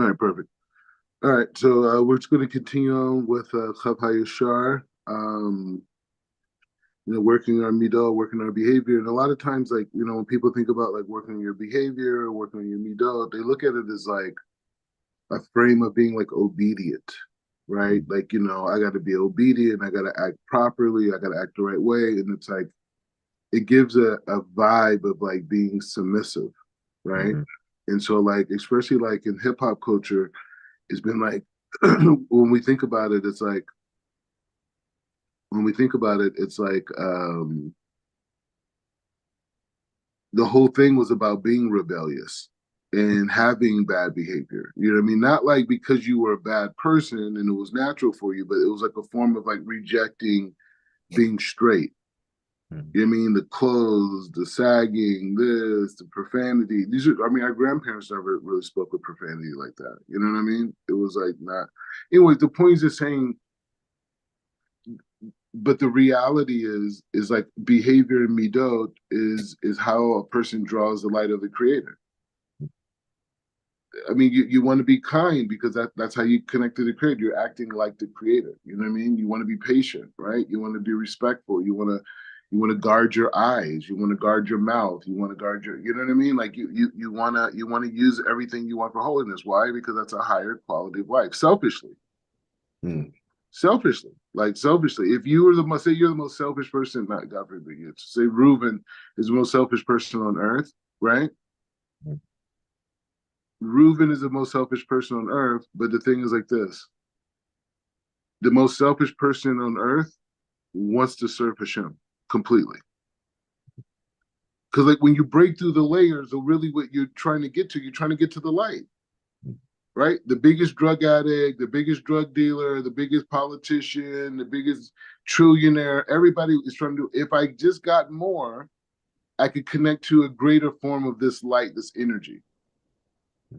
All right, perfect. All right, so we're just going to continue on with Kav HaYasher. Working on middle, working on behavior, and a lot of times, like when people think about like working on your behavior, working on your middle, they look at it as like a frame of being like obedient, right? Like I got to be obedient, I got to act properly, I got to act the right way, and it's like it gives a vibe of like being submissive, right? Mm-hmm. And so like especially like in hip hop culture, it's been like when we think about it, it's like when we think about it, it's like the whole thing was about being rebellious and having bad behavior. You know what I mean? Not like because you were a bad person and it was natural for you, but it was like a form of like rejecting being straight. Mm-hmm. You know what I mean? The clothes, the sagging, this, the profanity. These are, I mean, our grandparents never really spoke with profanity like that. You know what I mean? It was like not. Anyway, the point is just saying, but the reality is like behavior in midot is how a person draws the light of the creator. I mean, you want to be kind because that's how you connect to the creator. You're acting like the creator. You know what I mean? You want to be patient, right? You want to be respectful. You want to guard your eyes. You want to guard your mouth. You want to guard your. You know what I mean? Like you want to use everything you want for holiness. Why? Because that's a higher quality of life. Selfishly, if you were the most, say you're the most selfish person, not God forbid you, say Reuben is the most selfish person on earth, right? Reuben is the most selfish person on earth, but the thing is like this: the most selfish person on earth wants to serve Hashem completely. Because like when you break through the layers of really what you're trying to get to, you're trying to get to the light, right? The biggest drug addict, the biggest drug dealer, the biggest politician, the biggest trillionaire, everybody is trying to do. If I just got more, I could connect to a greater form of this light, this energy.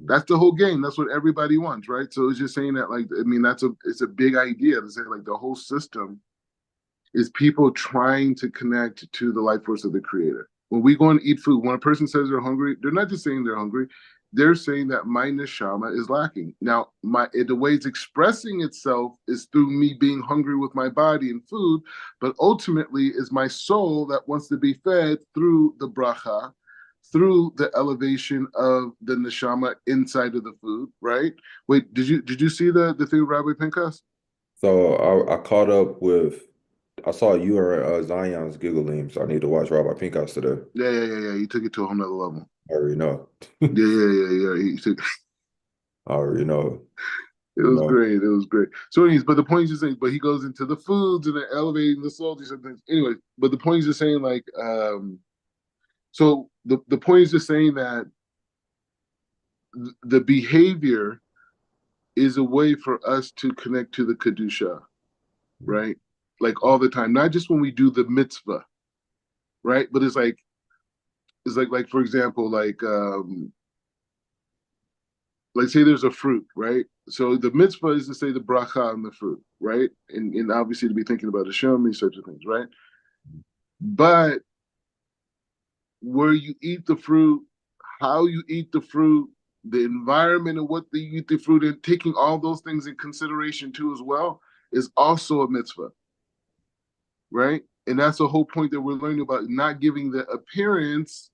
That's the whole game. That's what everybody wants, right? So it's just saying that, like, I mean, it's a big idea to say like the whole system is people trying to connect to the life force of the creator. When we go and eat food, when a person says they're hungry, they're not just saying they're hungry. They're saying that my neshama is lacking. Now, the way it's expressing itself is through me being hungry with my body and food, but ultimately is my soul that wants to be fed through the bracha, through the elevation of the neshama inside of the food, right? Wait, did you see the thing with Rabbi Pinkas? So I caught up with I saw you were Zion's giggling, so I need to watch Robert Pinkhouse today. Yeah. He took it to a whole nother level. I already know. Yeah. I already know. It You was know. great. It was great. So, anyways, but the point is just saying, but he goes into the foods and then elevating the salty something. Anyway, but the point is just saying, like, so the point is just saying that the behavior is a way for us to connect to the kedusha, right? Like all the time, not just when we do the mitzvah, right? But it's like for example, like say there's a fruit, right? So the mitzvah is to say the bracha on the fruit, right? And obviously to be thinking about Hashem, these types of things, right? But where you eat the fruit, how you eat the fruit, the environment and what you eat the fruit in, taking all those things in consideration too as well, is also a mitzvah, right? And that's the whole point that we're learning about not giving the appearance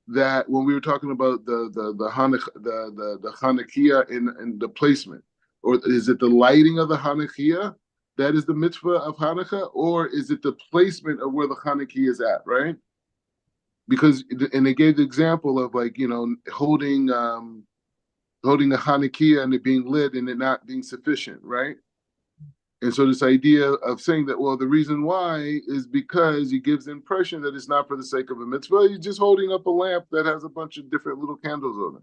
that when we were talking about the Hanukkah and the placement, or is it the lighting of the Hanukkah that is the mitzvah of Hanukkah, or is it the placement of where the Hanukkah is at, right? Because and they gave the example of like holding the Hanukkah and it being lit and it not being sufficient, right? And so this idea of saying that, well, the reason why is because he gives the impression that it's not for the sake of a mitzvah. He's just holding up a lamp that has a bunch of different little candles on it.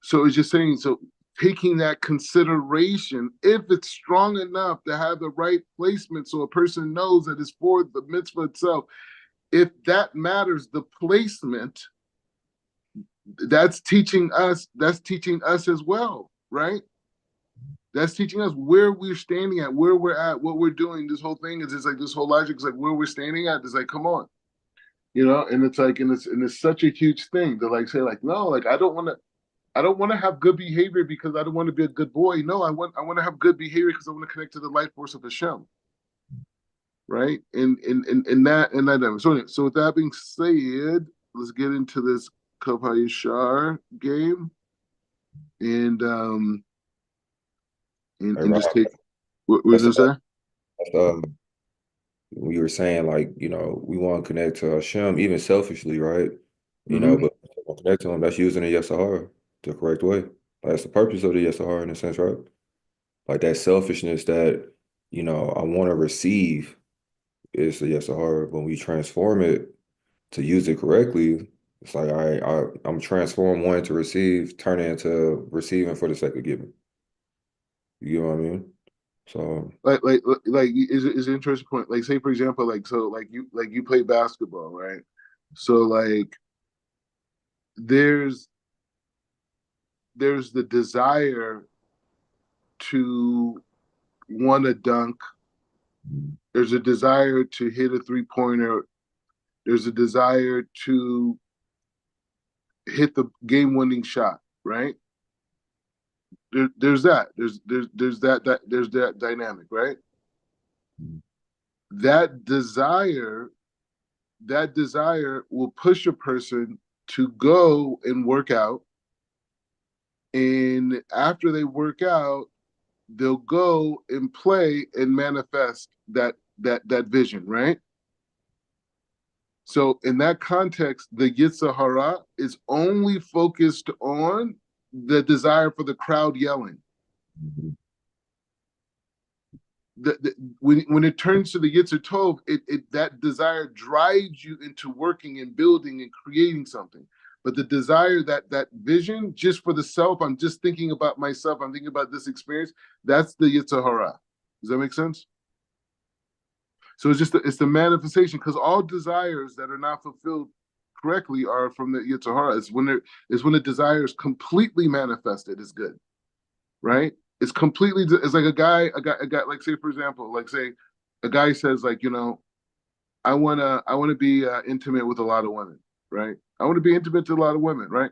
So it's just saying, so taking that consideration, if it's strong enough to have the right placement so a person knows that it's for the mitzvah itself, if that matters, the placement, that's teaching us as well, right? That's teaching us where we're standing at, where we're at, what we're doing. This whole thing is just like this whole logic is like where we're standing at. It's like, come on, and it's like, and it's such a huge thing to like say like, no, like I don't want to. I don't want to have good behavior because I don't want to be a good boy. No, I want to have good behavior because I want to connect to the life force of Hashem, right? And that. So with that being said, let's get into this Kav HaYasher game and um Hey, and Rob, just take what was that's this there? that's we were saying like, we want to connect to Hashem, even selfishly, right? Mm-hmm. But to connect to him, that's using the Yesahar the correct way. That's the purpose of the Yesahar in a sense, right? Like that selfishness that, I want to receive is the Yesahar. When we transform it to use it correctly, it's like, all right, I'm transformed wanting to receive, turn it into receiving for the sake of giving. You know what I mean? So, Like is an interesting point. Like say for example, like you play basketball, right? So like there's there's the desire to want to dunk. There's a desire to hit a 3-pointer. There's a desire to hit the game-winning shot, right? There's that. There's that dynamic, right? That desire, that desire will push a person to go and work out. And after they work out, they'll go and play and manifest that vision, right? So in that context, the Yitzhar Hara is only focused on the desire for the crowd yelling. When it turns to the Yitzhar Tov, that desire drives you into working and building and creating something. But the desire, that vision, just for the self, I'm just thinking about myself, I'm thinking about this experience, that's the Yitzhar Hara. Does that make sense? So it's the manifestation, because all desires that are not fulfilled correctly are from the Yitzhar Hara. It's when the desire is completely manifested is good, right? It's like a guy like say for example, like say a guy says like I wanna be intimate with a lot of women, right? I want to be intimate to a lot of women, right?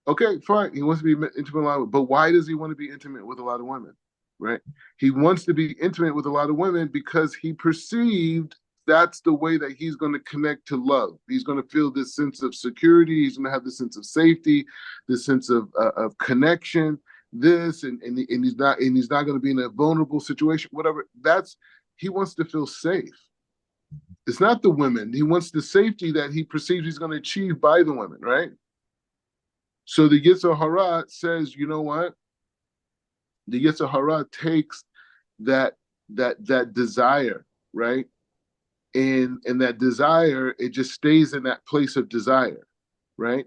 Okay, fine. He wants to be intimate with a lot of, but why does he want to be intimate with a lot of women? Right? He wants to be intimate with a lot of women because he perceived that's the way that he's going to connect to love. He's going to feel this sense of security. He's going to have this sense of safety, this sense of connection. This and he's not going to be in a vulnerable situation. Whatever. That's he wants to feel safe. It's not the women. He wants the safety that he perceives he's going to achieve by the women. Right? So the Yitzhar Hara says, you know what? The Yitzhar Hara takes that desire, right? And that desire, it just stays in that place of desire, right?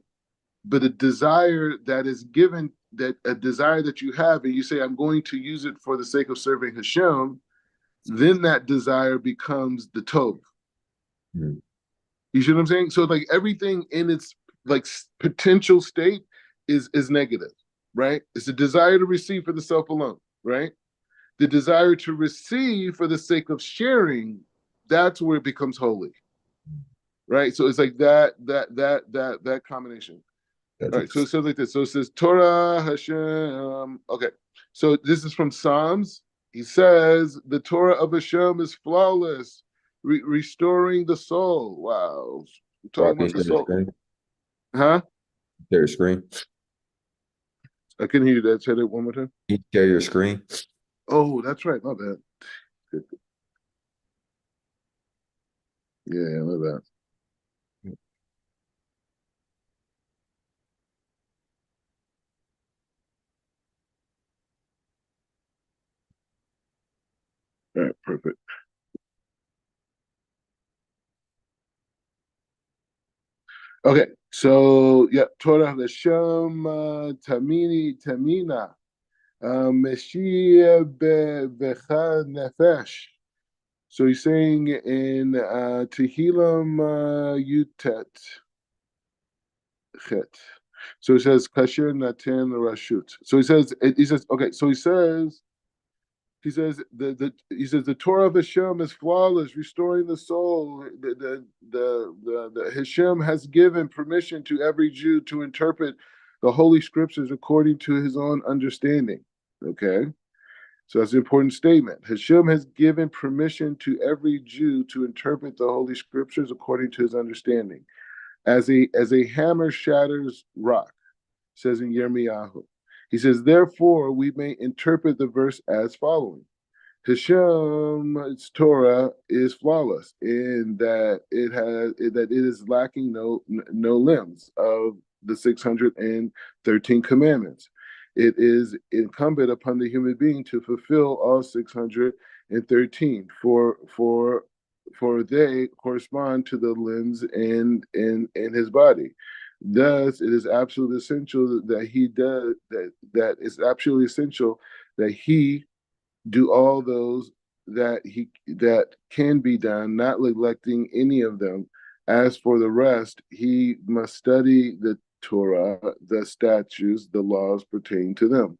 But a desire that is given, that a desire that you have, and you say, I'm going to use it for the sake of serving Hashem, then that desire becomes the Tov. mm, You see what I'm saying? So like everything in its like potential state is negative, right? It's a desire to receive for the self alone, right? The desire to receive for the sake of sharing, that's where it becomes holy, right? So it's like that combination. All gotcha. right, so it says like this. So it says Torah Hashem. Okay, so this is from Psalms. He says the Torah of Hashem is flawless, restoring the soul. Wow, we're Rob, talking can about you the share your soul, screen? huh? Share your screen. I couldn't hear you. That said it one more time. Can you share your screen? Oh, that's right. My bad. Good. Yeah, my bad. All right, perfect. Okay, so yeah, Torah Hashem Tamina Meshia Becha Nefesh. So he's saying in Tehillim Yutet Chet. So he says Kasher Natan Rashut. So he says okay. So he says the Torah of Hashem is flawless, restoring the soul. The Hashem has given permission to every Jew to interpret the Holy Scriptures according to his own understanding. Okay? So that's an important statement. Hashem has given permission to every Jew to interpret the Holy Scriptures according to his understanding. As a hammer shatters rock, says in Yirmiyahu. He says, therefore, we may interpret the verse as following. Hashem's Torah is flawless in that it is lacking no limbs of the 613 commandments. It is incumbent upon the human being to fulfill all 613 for they correspond to the limbs in his body. Thus, it is absolutely essential that he does that is absolutely essential that he do all those that can be done, not neglecting any of them. As for the rest, he must study the Torah, the statutes, the laws pertaining to them,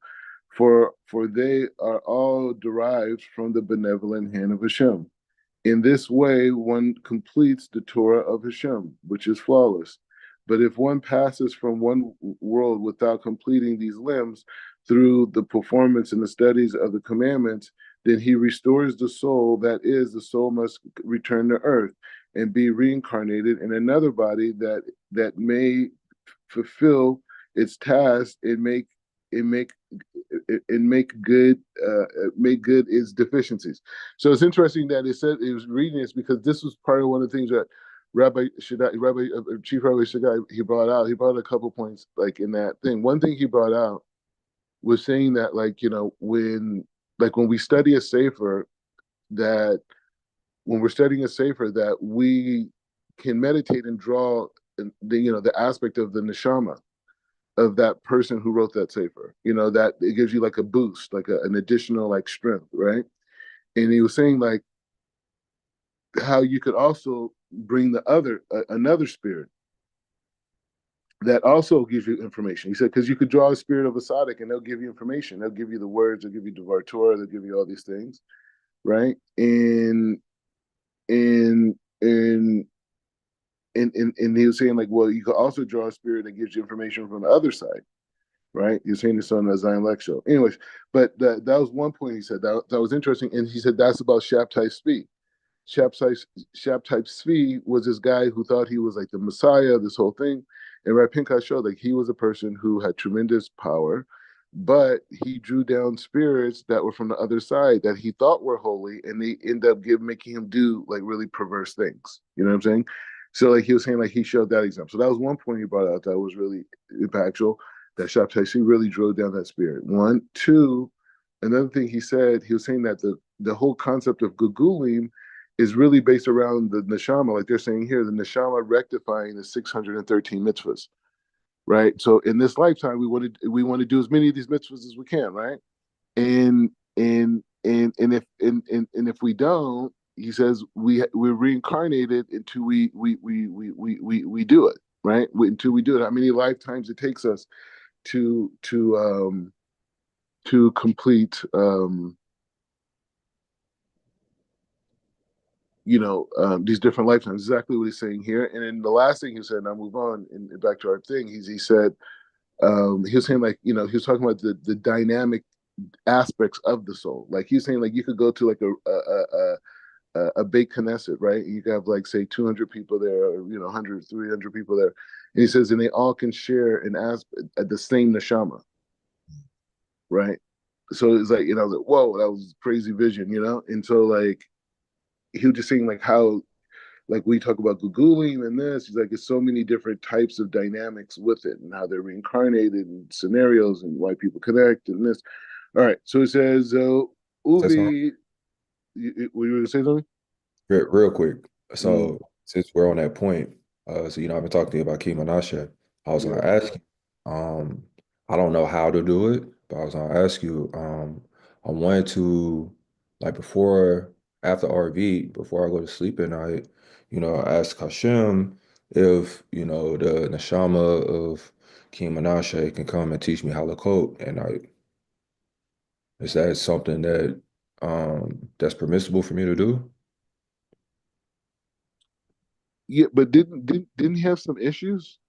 for they are all derived from the benevolent hand of Hashem. In this way, one completes the Torah of Hashem, which is flawless. But if one passes from one world without completing these limbs through the performance and the studies of the commandments, then he restores the soul. That is, the soul must return to earth and be reincarnated in another body that may fulfill its task and make good its deficiencies. So it's interesting that it said it was reading this because this was part of one of the things that Chief Rabbi Shaddai, he brought out. He brought a couple points like in that thing. One thing he brought out was saying that when we study a sefer, that when we're studying a sefer, that we can meditate and draw the aspect of the neshama of that person who wrote that sefer. That it gives you like a boost, like an additional strength, right? And he was saying how you could also bring another spirit that also gives you information. He said, because you could draw a spirit of a tzaddik and they'll give you information. They'll give you the words, they'll give you Devar Torah, they'll give you all these things, right? And he was saying you could also draw a spirit that gives you information from the other side, right? You're saying this on the Zion lecture. Anyways, but that was one point he said that was interesting. And he said that's about Shabtai Tzvi. Shabtai Tzvi was this guy who thought he was like the Messiah, this whole thing. And Rav Pinchas showed he was a person who had tremendous power, but he drew down spirits that were from the other side that he thought were holy, and they end up making him do really perverse things. You know what I'm saying? So he was saying he showed that example. So that was one point he brought out that was really impactful. That Shabtai Tzvi really drove down that spirit. One, two. Another thing he said, he was saying that the whole concept of Gugulim is really based around the neshama, like they're saying here, the neshama rectifying the 613 mitzvahs, right? So in this lifetime, we want to do as many of these mitzvahs as we can, right? And if we don't, he says we're reincarnated until we do it, right? Until we do it. How many lifetimes it takes us to complete these different lifetimes. Exactly what he's saying here. And then the last thing he said, and I'll move on and back to our thing, he said, he was saying he was talking about the dynamic aspects of the soul. He was saying you could go to a big Knesset, right? You could have say 200 people there, or 100, 300 people there. And he says, and they all can share an aspect at the same neshama, right? So it's I was like, whoa, that was crazy vision, And so he was just saying how we talk about Googling and this, he's there's so many different types of dynamics with it and how they're reincarnated and scenarios and why people connect and this. All right, so it says That's all. Uvi, were you going to say something? Real quick. Mm, So since we're on that point, so I've been talking to you about Kav HaYasher. I was yeah. gonna ask you, I don't know how to do it, but I was gonna ask you, I wanted to before after RV, before I go to sleep at night, ask Hashem if, the neshama of Kav HaYasher can come and teach me halakot at night. Is that something that's permissible for me to do? Yeah, but didn't he have some issues?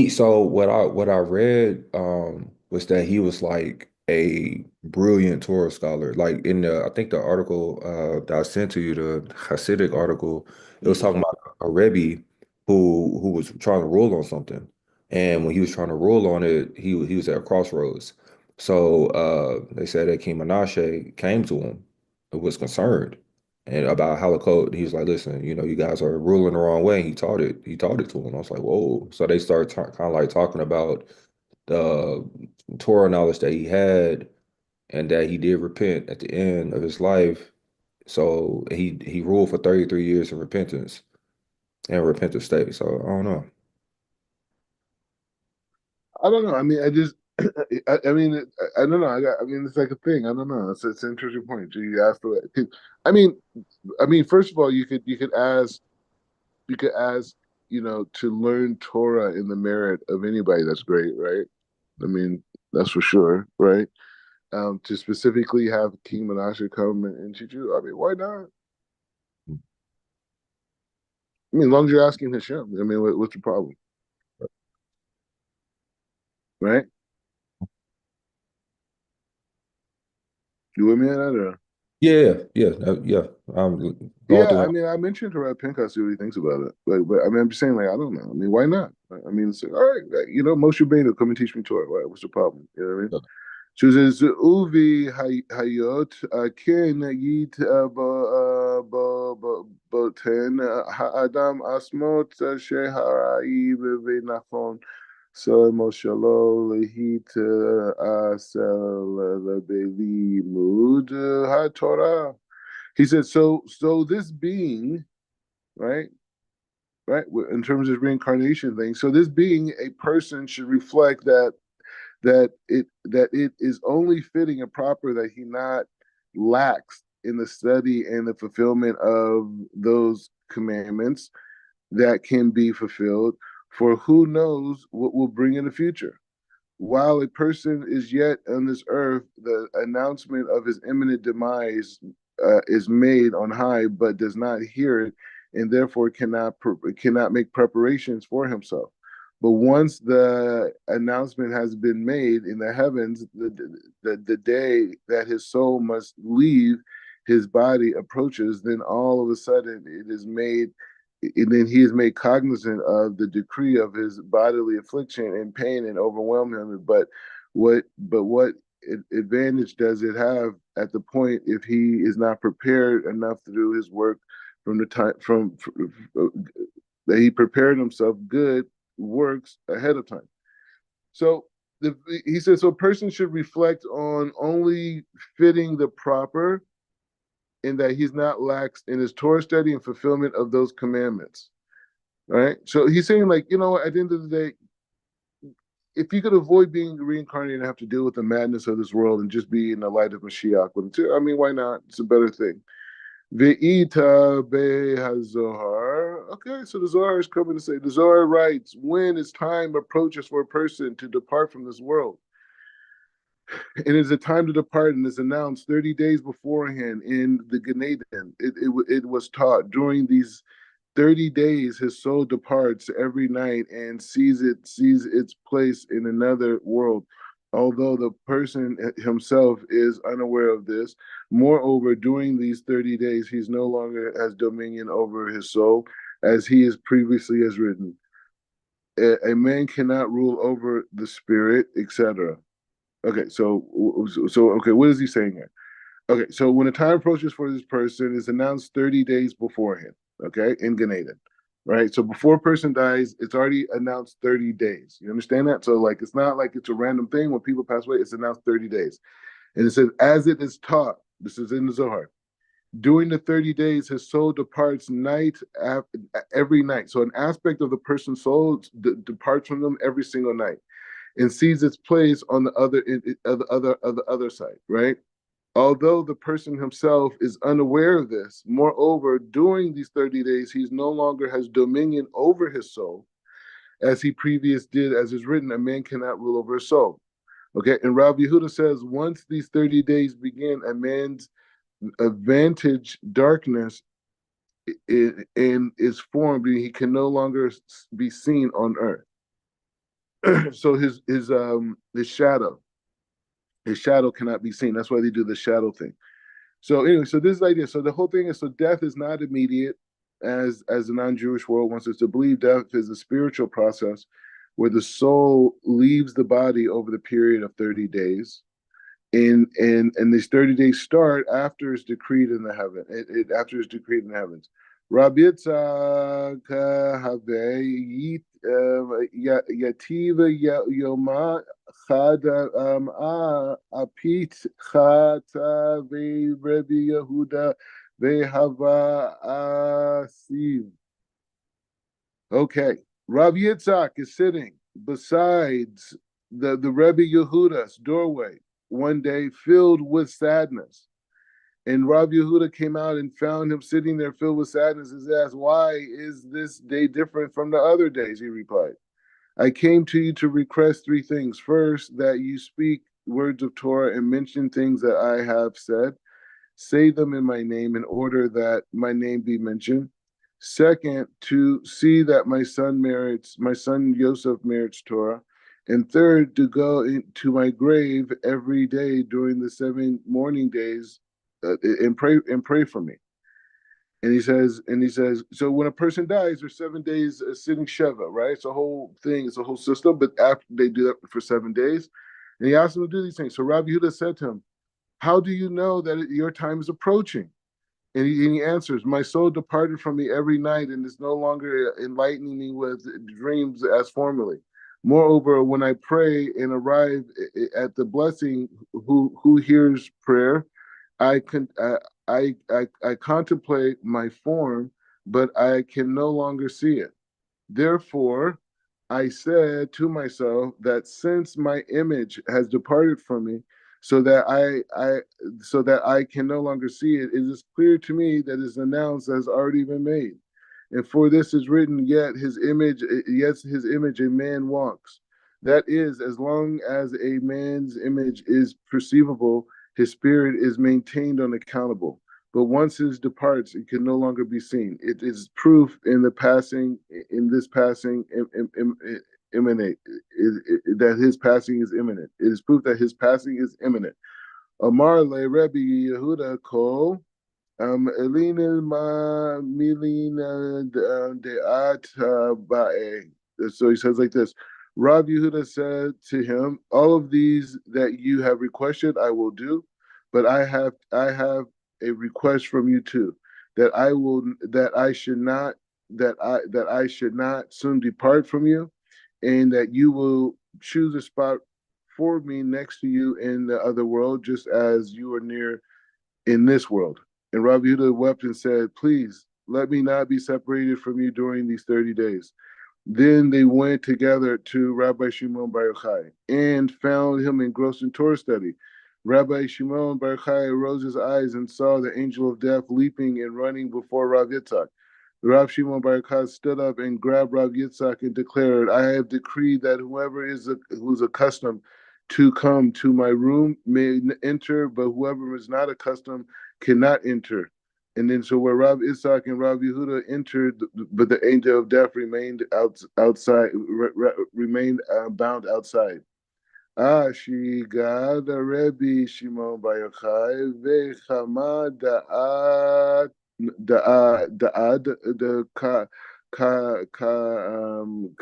So what I read was that he was like a brilliant Torah scholar. Like in the I think the article that I sent to you, the Hasidic article, it was talking about a Rebbe who was trying to rule on something. And when he was trying to rule on it, he was at a crossroads. So they said that King Menashe came to him and was concerned and about Holocaust. He was like, listen, you guys are ruling the wrong way. He taught it to him. I was like, whoa. So they started kind of like talking about the Torah knowledge that he had and that he did repent at the end of his life. So he ruled for 33 years in repentance and repentant state. So I don't know. I don't know. I mean, I just, I mean, I don't know. I mean, it's like a thing. I don't know. It's an interesting point. You asked for that. I mean, first of all, you could ask, to learn Torah in the merit of anybody. That's great, right? I mean, that's for sure, right? To specifically have King Menashe come and teach you. I mean, why not? I mean, as long as you're asking Hashem. I mean, what's the problem, right? You with me on that? Or? Yeah. I'm going Yeah, through I it. mean, I mentioned to Rad Pinkas, see what he thinks about it. Like, but I mean, I'm just saying, like, I don't know. I mean, why not? I mean, it's like, all right, like, Moshe Benu, come and teach me Torah. Right? What's the problem? You know what I mean? She says, "Uvi hayot ken yit boten ha'adam asmot sheharai v'nachon so moshalo lehit asel lebelimud haTorah." He said, so this being, right, right, in terms of reincarnation thing. So this being a person should reflect that it is only fitting and proper that he not lacks in the study and the fulfillment of those commandments that can be fulfilled. For who knows what will bring in the future? While a person is yet on this earth, the announcement of his imminent demise is made on high, but does not hear it, and therefore cannot make preparations for himself. But once the announcement has been made in the heavens, the day that his soul must leave his body approaches, then all of a sudden it is made and then he is made cognizant of the decree of his bodily affliction and pain and overwhelm him. But what advantage does it have at the point if he is not prepared enough to do his work from the time from that he prepared himself good works ahead of time? So he says so a person should reflect on only fitting the proper in that he's not lax in his Torah study and fulfillment of those commandments. Right. So he's saying, like, at the end of the day, if you could avoid being reincarnated and have to deal with the madness of this world and just be in the light of Mashiach, I mean, why not? It's a better thing. Ve'ita be'hazohar. Okay, so the Zohar is coming to say, the Zohar writes, when its time approaches for a person to depart from this world, it is a time to depart and is announced 30 days beforehand in the Gan Eden. It was taught during these 30 days his soul departs every night and sees its place in another world, although the person himself is unaware of this. Moreover, during these 30 days he's no longer has dominion over his soul, as he is previously has written, a man cannot rule over the spirit, etc. Okay, so okay, what is he saying here? Okay, so when the time approaches for this person, it's announced 30 days beforehand, okay, in Gan Eden, right? So before a person dies, it's already announced 30 days. You understand that? So, like, it's not like it's a random thing. When people pass away, it's announced 30 days. And it says, as it is taught, this is in the Zohar, during the 30 days, his soul departs every night. So an aspect of the person's soul departs from them every single night and sees its place on the other side, right? Although the person himself is unaware of this, moreover, during these 30 days, he no longer has dominion over his soul, as he previous did, as is written, a man cannot rule over his soul. Okay, and Rabbi Yehuda says, once these 30 days begin, a man's advantage darkness is formed, and he can no longer be seen on earth. So his shadow cannot be seen. That's why they do the shadow thing. So anyway, so this is the idea. So the whole thing is, so death is not immediate, as the non-Jewish world wants us to believe. Death is a spiritual process where the soul leaves the body over the period of 30 days. And these 30 days start after it's decreed in the heaven. After it's decreed in the heavens. Rabbi Yitzchak yativa yoma chad apit chata Rabbi Yehuda vehava asiv. Okay, Rabbi Yitzchak is sitting besides the Rebbe Yehuda's doorway one day, filled with sadness. And Rabbi Yehuda came out and found him sitting there filled with sadness. He asked, "Why is this day different from the other days?" He replied, "I came to you to request three things. First, that you speak words of Torah and mention things that I have said. Say them in my name in order that my name be mentioned. Second, to see that my son Yosef merits Torah. And third, to go into my grave every day during the 7 morning days and pray for me." And he says, so when a person dies, there's 7 days sitting Sheva, right? It's a whole thing, it's a whole system, but after they do that for 7 days, and he asked him to do these things. So Rabbi Yehuda said to him, "How do you know that your time is approaching?" And he answers, "My soul departed from me every night and is no longer enlightening me with dreams as formerly. Moreover, when I pray and arrive at the blessing who hears prayer, I can I contemplate my form, but I can no longer see it. Therefore, I said to myself that since my image has departed from me, so that I can no longer see it, it is clear to me that his announced has already been made. And for this is written, yes, his image a man walks. That is, as long as a man's image is perceivable, his spirit is maintained unaccountable. But once it departs, it can no longer be seen. It is proof in this passing, imminent, that his passing is imminent. It is proof that his passing is imminent. Amar le Rebbe Yehuda Kol, Elina ma milina de'at ba'e. So he says like this. Rabbi Yehuda said to him, "All of these that you have requested, I will do, but I have a request from you too, that I should not soon depart from you, and that you will choose a spot for me next to you in the other world, just as you are near in this world." And Rabbi Yehuda wept and said, "Please let me not be separated from you during these 30 days. Then they went together to Rabbi Shimon Bar Yochai and found him engrossed in Torah study. Rabbi Shimon Bar Yochai rose his eyes and saw the angel of death leaping and running before Rav Yitzchak. Rav Shimon Bar Yochai stood up and grabbed Rav Yitzchak and declared, "I have decreed that who's accustomed to come to my room may enter, but whoever is not accustomed cannot enter." And then so where Rav Isaac and Rav Yehuda entered, but the angel of death remained bound outside. She got the Rebbe Shimon Bar Yochai vechama da'ad the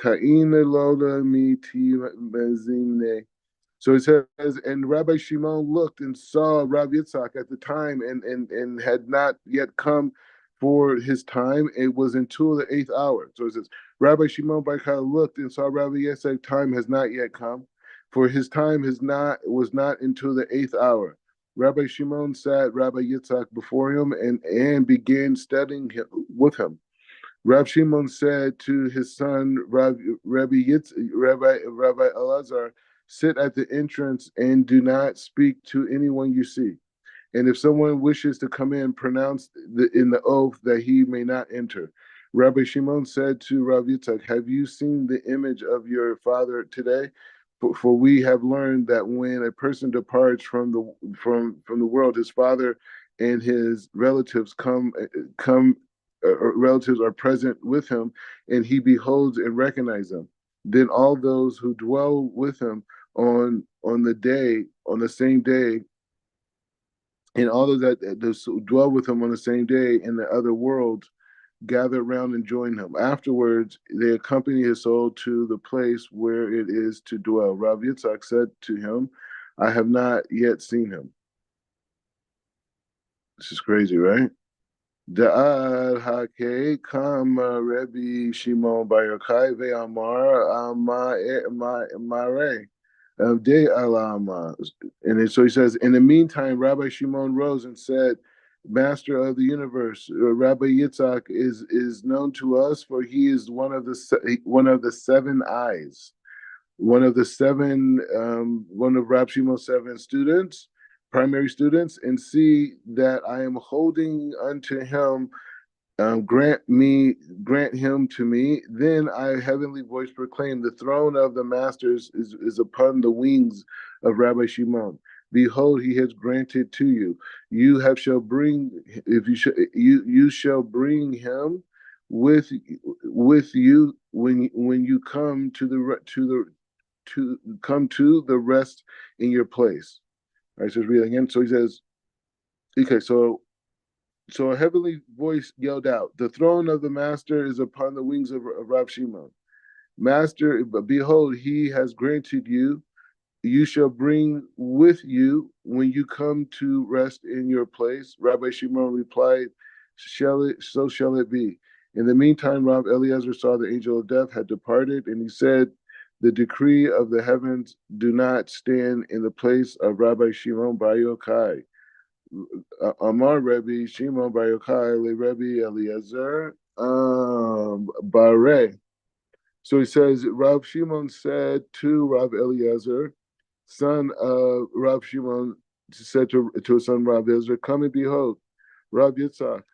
kain lola miti mezimne. So it says, and Rabbi Shimon looked and saw Rabbi Yitzchak at the time, and had not yet come for his time. It was until the 8th hour. So it says, Rabbi Shimon Bar Yochai looked and saw Rabbi Yitzchak time has not yet come, for his time was not until the 8th hour. Rabbi Shimon sat Rabbi Yitzchak before him and began studying with him. Rav Shimon said to his son Rabbi Elazar, "Sit at the entrance and do not speak to anyone you see. And if someone wishes to come in, pronounce in the oath that he may not enter." Rabbi Shimon said to Rav Yitzchak, "Have you seen the image of your father today? For we have learned that when a person departs from the world, his father and his relatives are present with him, and he beholds and recognizes them. Then all those who dwell with him on the same day, and all those that dwell with him on the same day in the other worlds gather around and join him. Afterwards, they accompany his soul to the place where it is to dwell. Rav Yitzhak said to him, I have not yet seen him. This is crazy, right? Da'ad hake kama Rebbe Shimon Bar Yochai ve'amar mare de alama. So he says, in the meantime, Rabbi Shimon rose and said, Master of the universe, Rabbi Yitzhak is known to us, for he is one of the seven eyes, one of Rab Shimon's seven students, primary students, and see that I am holding unto him. Grant him to me. Then I heavenly voice proclaimed, the throne of the masters is upon the wings of Rabbi Shimon. Behold, he has granted to you. You shall bring him with you when you come to come to the rest in your place. All right, so read again. So he says, okay, so a heavenly voice yelled out, the throne of the master is upon the wings of Rav Shimon. Master, behold, he has granted you. You shall bring with you when you come to rest in your place. Rabbi Shimon replied, so shall it be. In the meantime, Rav Eliezer saw the angel of death had departed, and he said, the decree of the heavens do not stand in the place of Rabbi Shimon Bar Yochai. Amar Rebbe Shimon Bar Yochai le Rebbe Eliezer Bare. So he says, Rav Shimon said to Rav Eliezer, son of Rav Shimon, said to his son Rav Eliezer, come and behold, Rav Yitzhak,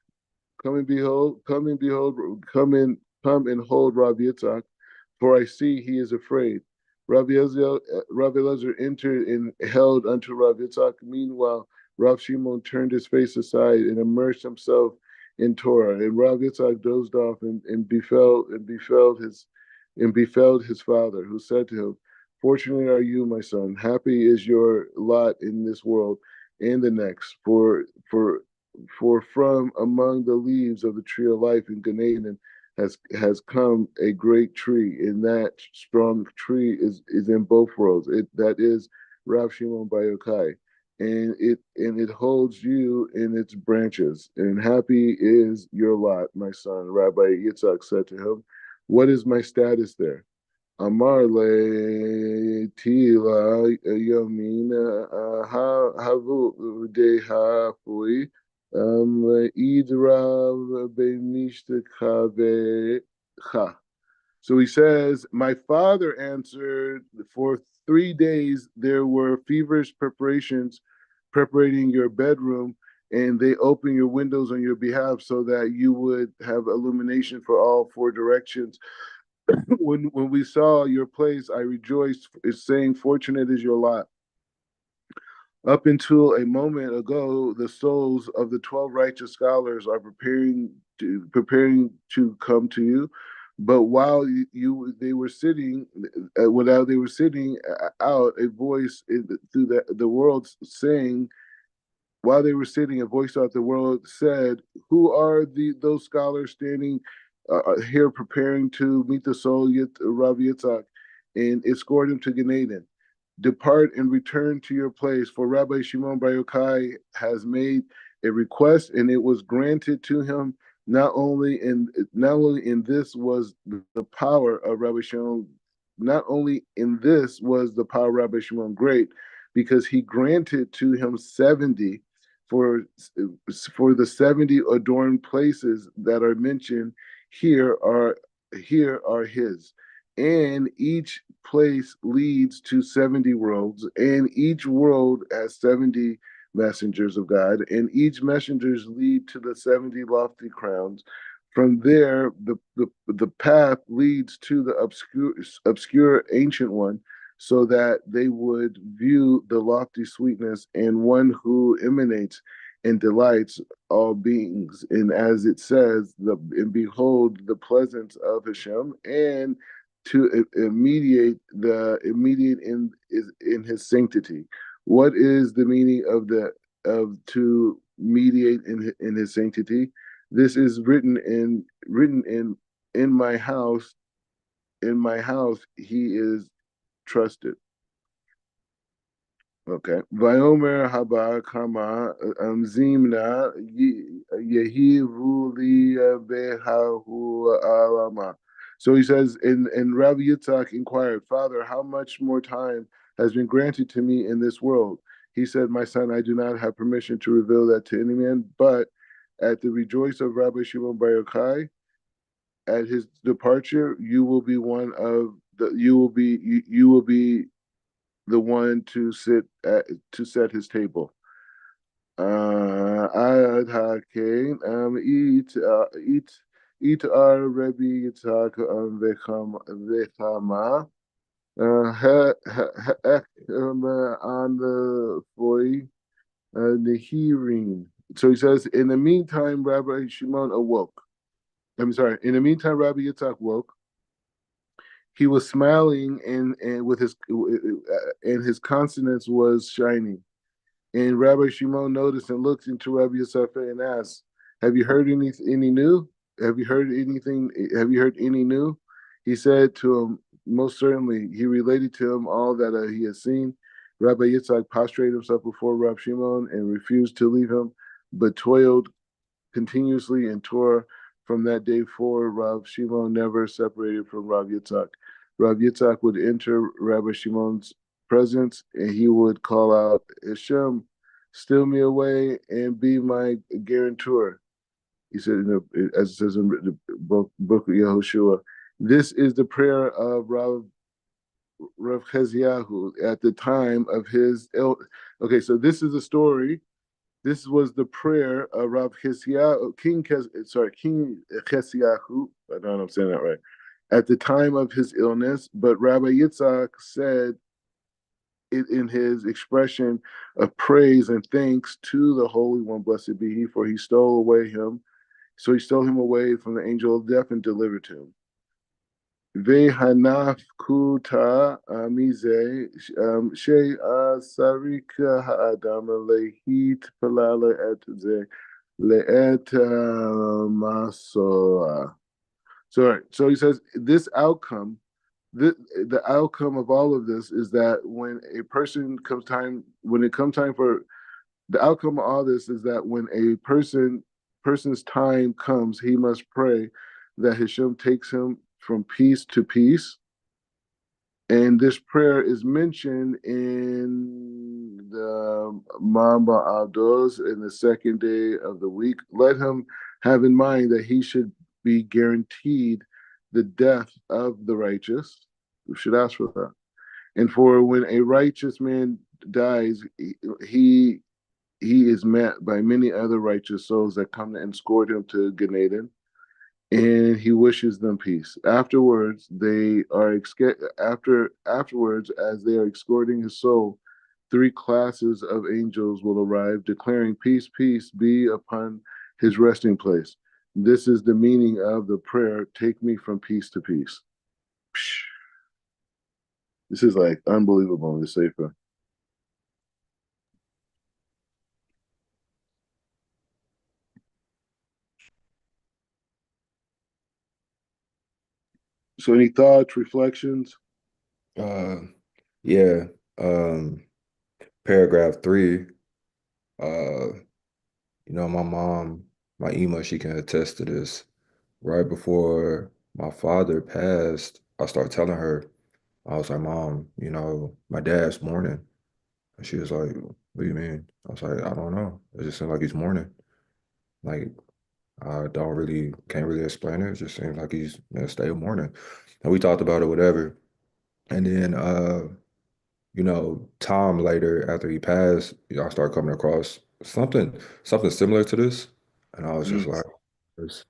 come and hold Rav Yitzhak, for I see he is afraid. Rav Eliezer entered and held unto Rav Yitzhak. Meanwhile, Rav Shimon turned his face aside and immersed himself in Torah. And Rav Yitzhak dozed off and befell his father, who said to him, fortunate are you, my son. Happy is your lot in this world and the next. For from among the leaves of the tree of life in Gan Eden has come a great tree, and that strong tree is in both worlds. That is Rav Shimon Bar Yochai, and it holds you in its branches. And happy is your lot, my son. Rabbi Yitzhak said to him, what is my status there? Amar le tila yamina havu de hafui idra benishtakave cha. So he says, my father answered, for 3 days there were feverish preparations, preparing your bedroom, and they opened your windows on your behalf so that you would have illumination for all four directions. When we saw your place, I rejoiced, saying, fortunate is your lot. Up until a moment ago, the souls of the 12 righteous scholars are preparing to come to you. But while they were sitting, out, a voice through the world saying, while they were sitting, a voice out the world said, who are those scholars standing here preparing to meet the soul, Rav Yitzhak, and escort him to Gan Eden? Depart and return to your place, for Rabbi Shimon Bar Yochai has made a request, and it was granted to him. Not only in this was the power of Rabbi Shimon, not only in this was the power of Rabbi Shimon great, because he granted to him 70 for for the 70 adorned places that are mentioned here are his, and each place leads to 70 worlds, and each world has 70 messengers of God, and each messengers lead to the 70 lofty crowns. From there, the path leads to the obscure ancient one, so that they would view the lofty sweetness and one who emanates and delights all beings. And as it says, and behold the presence of Hashem, and to mediate in is in his sanctity. What is the meaning of the of to mediate in his sanctity? This is written in my house. In my house, he is trusted. Okay. Vayomer haba kama zimna yehivu li behahu alama. So he says, and Rabbi Yitzhak inquired, Father, how much more time has been granted to me in this world? He said, My son, I do not have permission to reveal that to any man, but at the rejoice of Rabbi Shimon Bar Yochai, at his departure, you will be one of the you will be the one to set his table. Ad hakein eat our Rebbe Yitzhak vechama on the boy the hearing. So he says, in the meantime, Rabbi Shimon awoke. I'm sorry. In the meantime, Rabbi Yitzhak woke. He was smiling, and his countenance was shining. And Rabbi Shimon noticed and looked into Rabbi Yosef and asked, "Have you heard any new? Have you heard anything? Have you heard any new?" He said to him, "Most certainly." He related to him all that he had seen. Rabbi Yitzhak prostrated himself before Rabbi Shimon and refused to leave him, but toiled continuously in Torah. From that day forward, Rav Shimon never separated from Rav Yitzhak. Rav Yitzhak would enter Rabbi Shimon's presence and he would call out, Hashem, steal me away and be my guarantor. He said, as it says in the book of Yehoshua, this is the prayer of Rav Cheziahu at the time of his. Okay, so this is a story. This was the prayer of Rav Cheziahu, King Cheziahu. I don't know if I'm saying that right. At the time of his illness, but Rabbi Yitzhak said it in his expression of praise and thanks to the Holy One, blessed be He, for He stole away him. So He stole him away from the angel of death and delivered him. Vehanafkuta mize she'asarika ha'adam lehit palala et ze le'et masoa. So he says this outcome, the outcome of all of this is that when it comes time for the outcome of all this is that when a person's time comes, he must pray that Hashem takes him from peace to peace. And this prayer is mentioned in the Mamba Avdos in the second day of the week. Let him have in mind that he should be guaranteed the death of the righteous. We should ask for that. And for when a righteous man dies, he is met by many other righteous souls that come to escort him to Gan Eden, and he wishes them peace. Afterwards, as they are escorting his soul, three classes of angels will arrive, declaring, "Peace, peace be upon his resting place." This is the meaning of the prayer, "Take me from peace to peace." This is like unbelievable in the Sefer. So, any thoughts, reflections? Uh, yeah. Um, Paragraph 3. Uh, my mom, my Ema, she can attest to this. Right before my father passed, I started telling her, I was like, Mom, my dad's mourning. And she was like, What do you mean? I was like, I don't know. It just seems like he's mourning. Like, I can't really explain it. It just seems like he's in a state of mourning. And we talked about it, whatever. And then, time later after he passed, I started coming across something similar to this. And I was just Mm. like,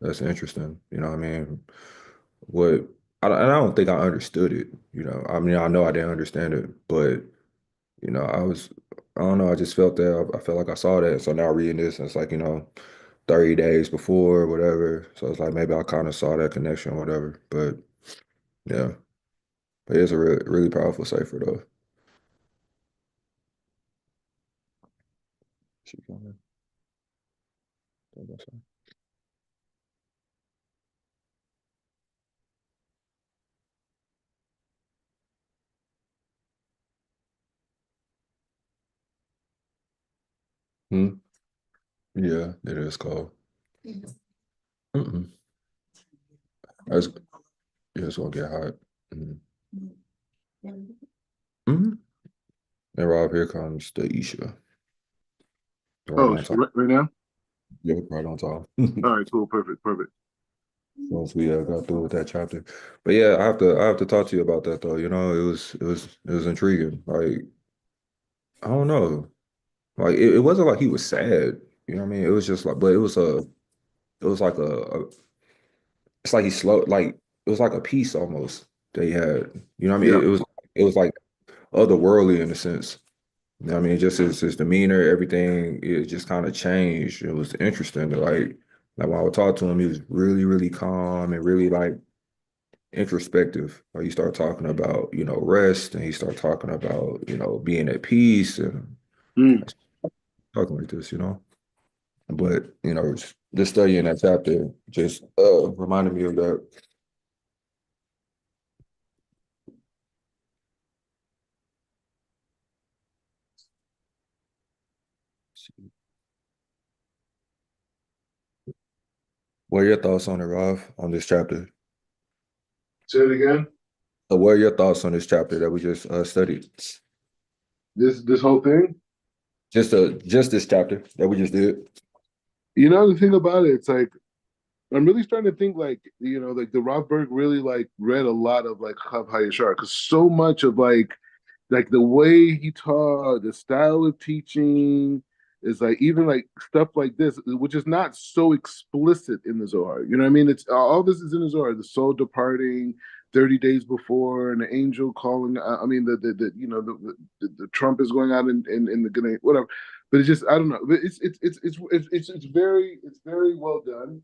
that's interesting. You know what I mean? What and I don't think I understood it. I mean, I know I didn't understand it, but I don't know. I just felt that. I felt like I saw that. So now reading this, and it's like 30 days before, whatever. So it's like maybe I kind of saw that connection, whatever. But yeah. But it's a really powerful cipher though. She coming. Hmm? Yeah, it is called. Mm-mm. It's, yeah, it's gonna get hot. Mm. Hmm. And Rob, here comes the Isha. Right Oh, on time. right now? Yeah, right on time. All right, cool, perfect, perfect. Once we got through with that chapter. But yeah, I have to talk to you about that though. You know, it was intriguing. Like, I don't know. Like it wasn't like he was sad. You know what I mean? It was just like, but it was like it's like he slowed, like it was like a piece almost that he had. You know what I mean? Yeah. It was like otherworldly in a sense. You know what I mean? Just his demeanor, everything, it just kind of changed. It was interesting to like when I would talk to him, he was really, really calm and really like introspective. Like you start talking about, rest, and he start talking about, being at peace and Mm. talking like this. But just studying that chapter just reminded me of that. What are your thoughts on it, Rob, on this chapter? Say it again. What are your thoughts on this chapter that we just studied? This whole thing. Just this chapter that we just did. You know the thing about it, it's like I'm really starting to think like like the Rob Berg really like read a lot of like Kav HaYasher because so much of like the way he taught, the style of teaching is like even like stuff like this, which is not so explicit in the Zohar. You know what I mean? It's all this is in the Zohar: the soul departing 30 days before, and the angel calling. I mean, the trump is going out in the gonna whatever. But it's just I don't know. But it's very well done,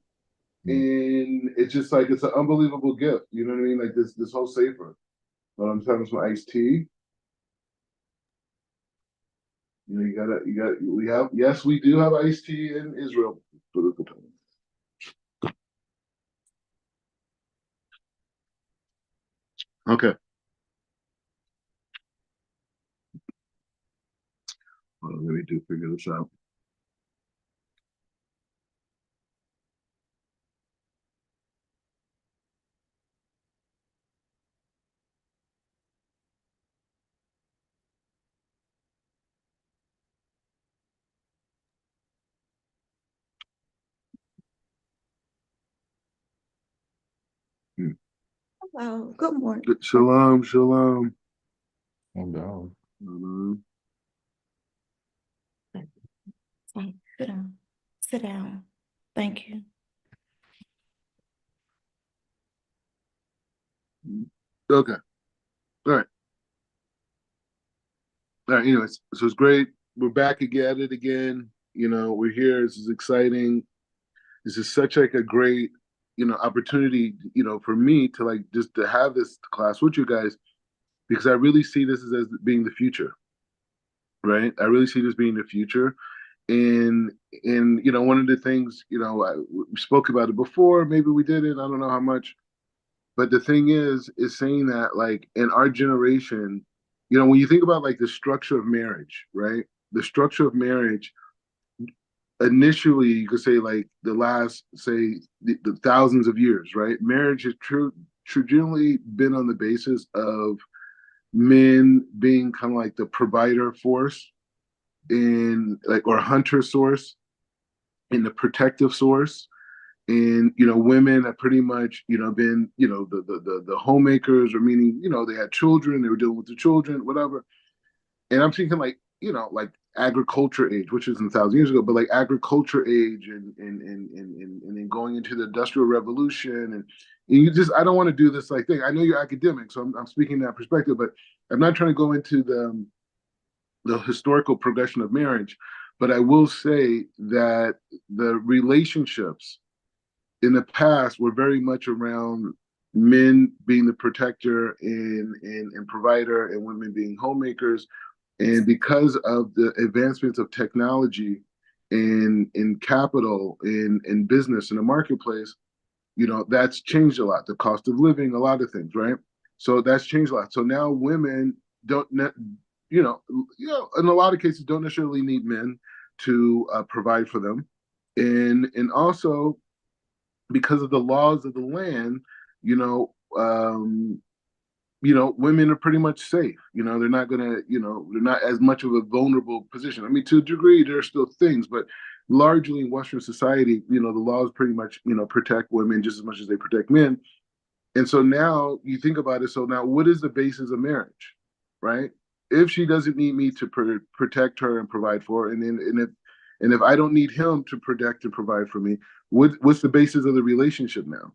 Mm. and it's just like it's an unbelievable gift. You know what I mean? Like this whole safer. But I'm having some iced tea. We have, yes, we do have iced tea in Israel. Okay. Well, let me do figure this out. Hmm. Hello, good morning. Shalom, shalom. I'm down. Sit down. Sit down. Thank you. Okay. All right. All right. Anyways, so it's great. We're back again at it again. We're here. This is exciting. This is such like a great, opportunity, for me to like just to have this class with you guys because I really see this as being the future, right? I really see this being the future. And one of the things, we spoke about it before, maybe we didn't, I don't know how much, but the thing is saying that like in our generation, when you think about like the structure of marriage, right? The structure of marriage initially you could say like the last say the thousands of years, right? Marriage has traditionally been on the basis of men being kind of like the provider force in like or hunter source in the protective source, and women have pretty much been the homemakers, or meaning they had children, they were dealing with the children, whatever. And I'm thinking like like agriculture age, which isn't 1,000 years ago, but like agriculture age, and then going into the industrial revolution, and you just I don't want to do this like thing. I know you're academic, so I'm speaking that perspective, but I'm not trying to go into the historical progression of marriage. But I will say that the relationships in the past were very much around men being the protector and provider, and women being homemakers. And because of the advancements of technology in capital, in business, in the marketplace, that's changed a lot. The cost of living, a lot of things, right? So that's changed a lot. So now women don't, in a lot of cases, don't necessarily need men to provide for them, and also because of the laws of the land, you know, um, women are pretty much safe. They're not gonna, they're not as much of a vulnerable position. I mean, to a degree, there are still things, but largely in Western society, the laws pretty much, protect women just as much as they protect men. And so now you think about it. So now, what is the basis of marriage, right? If she doesn't need me to protect her and provide for her, and if I don't need him to protect and provide for me, what's the basis of the relationship now,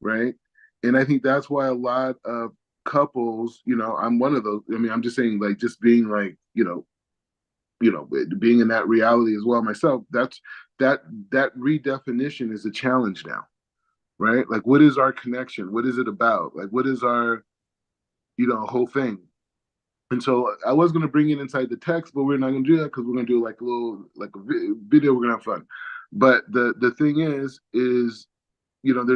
right? And I think that's why a lot of couples, I'm one of those. I mean, I'm just saying, like, just being like, being in that reality as well myself. That redefinition is a challenge now, right? Like, what is our connection? What is it about? Like, what is our, whole thing? And so I was going to bring it inside the text, but we're not going to do that because we're going to do like a little, like a video. We're going to have fun. But the thing is, there's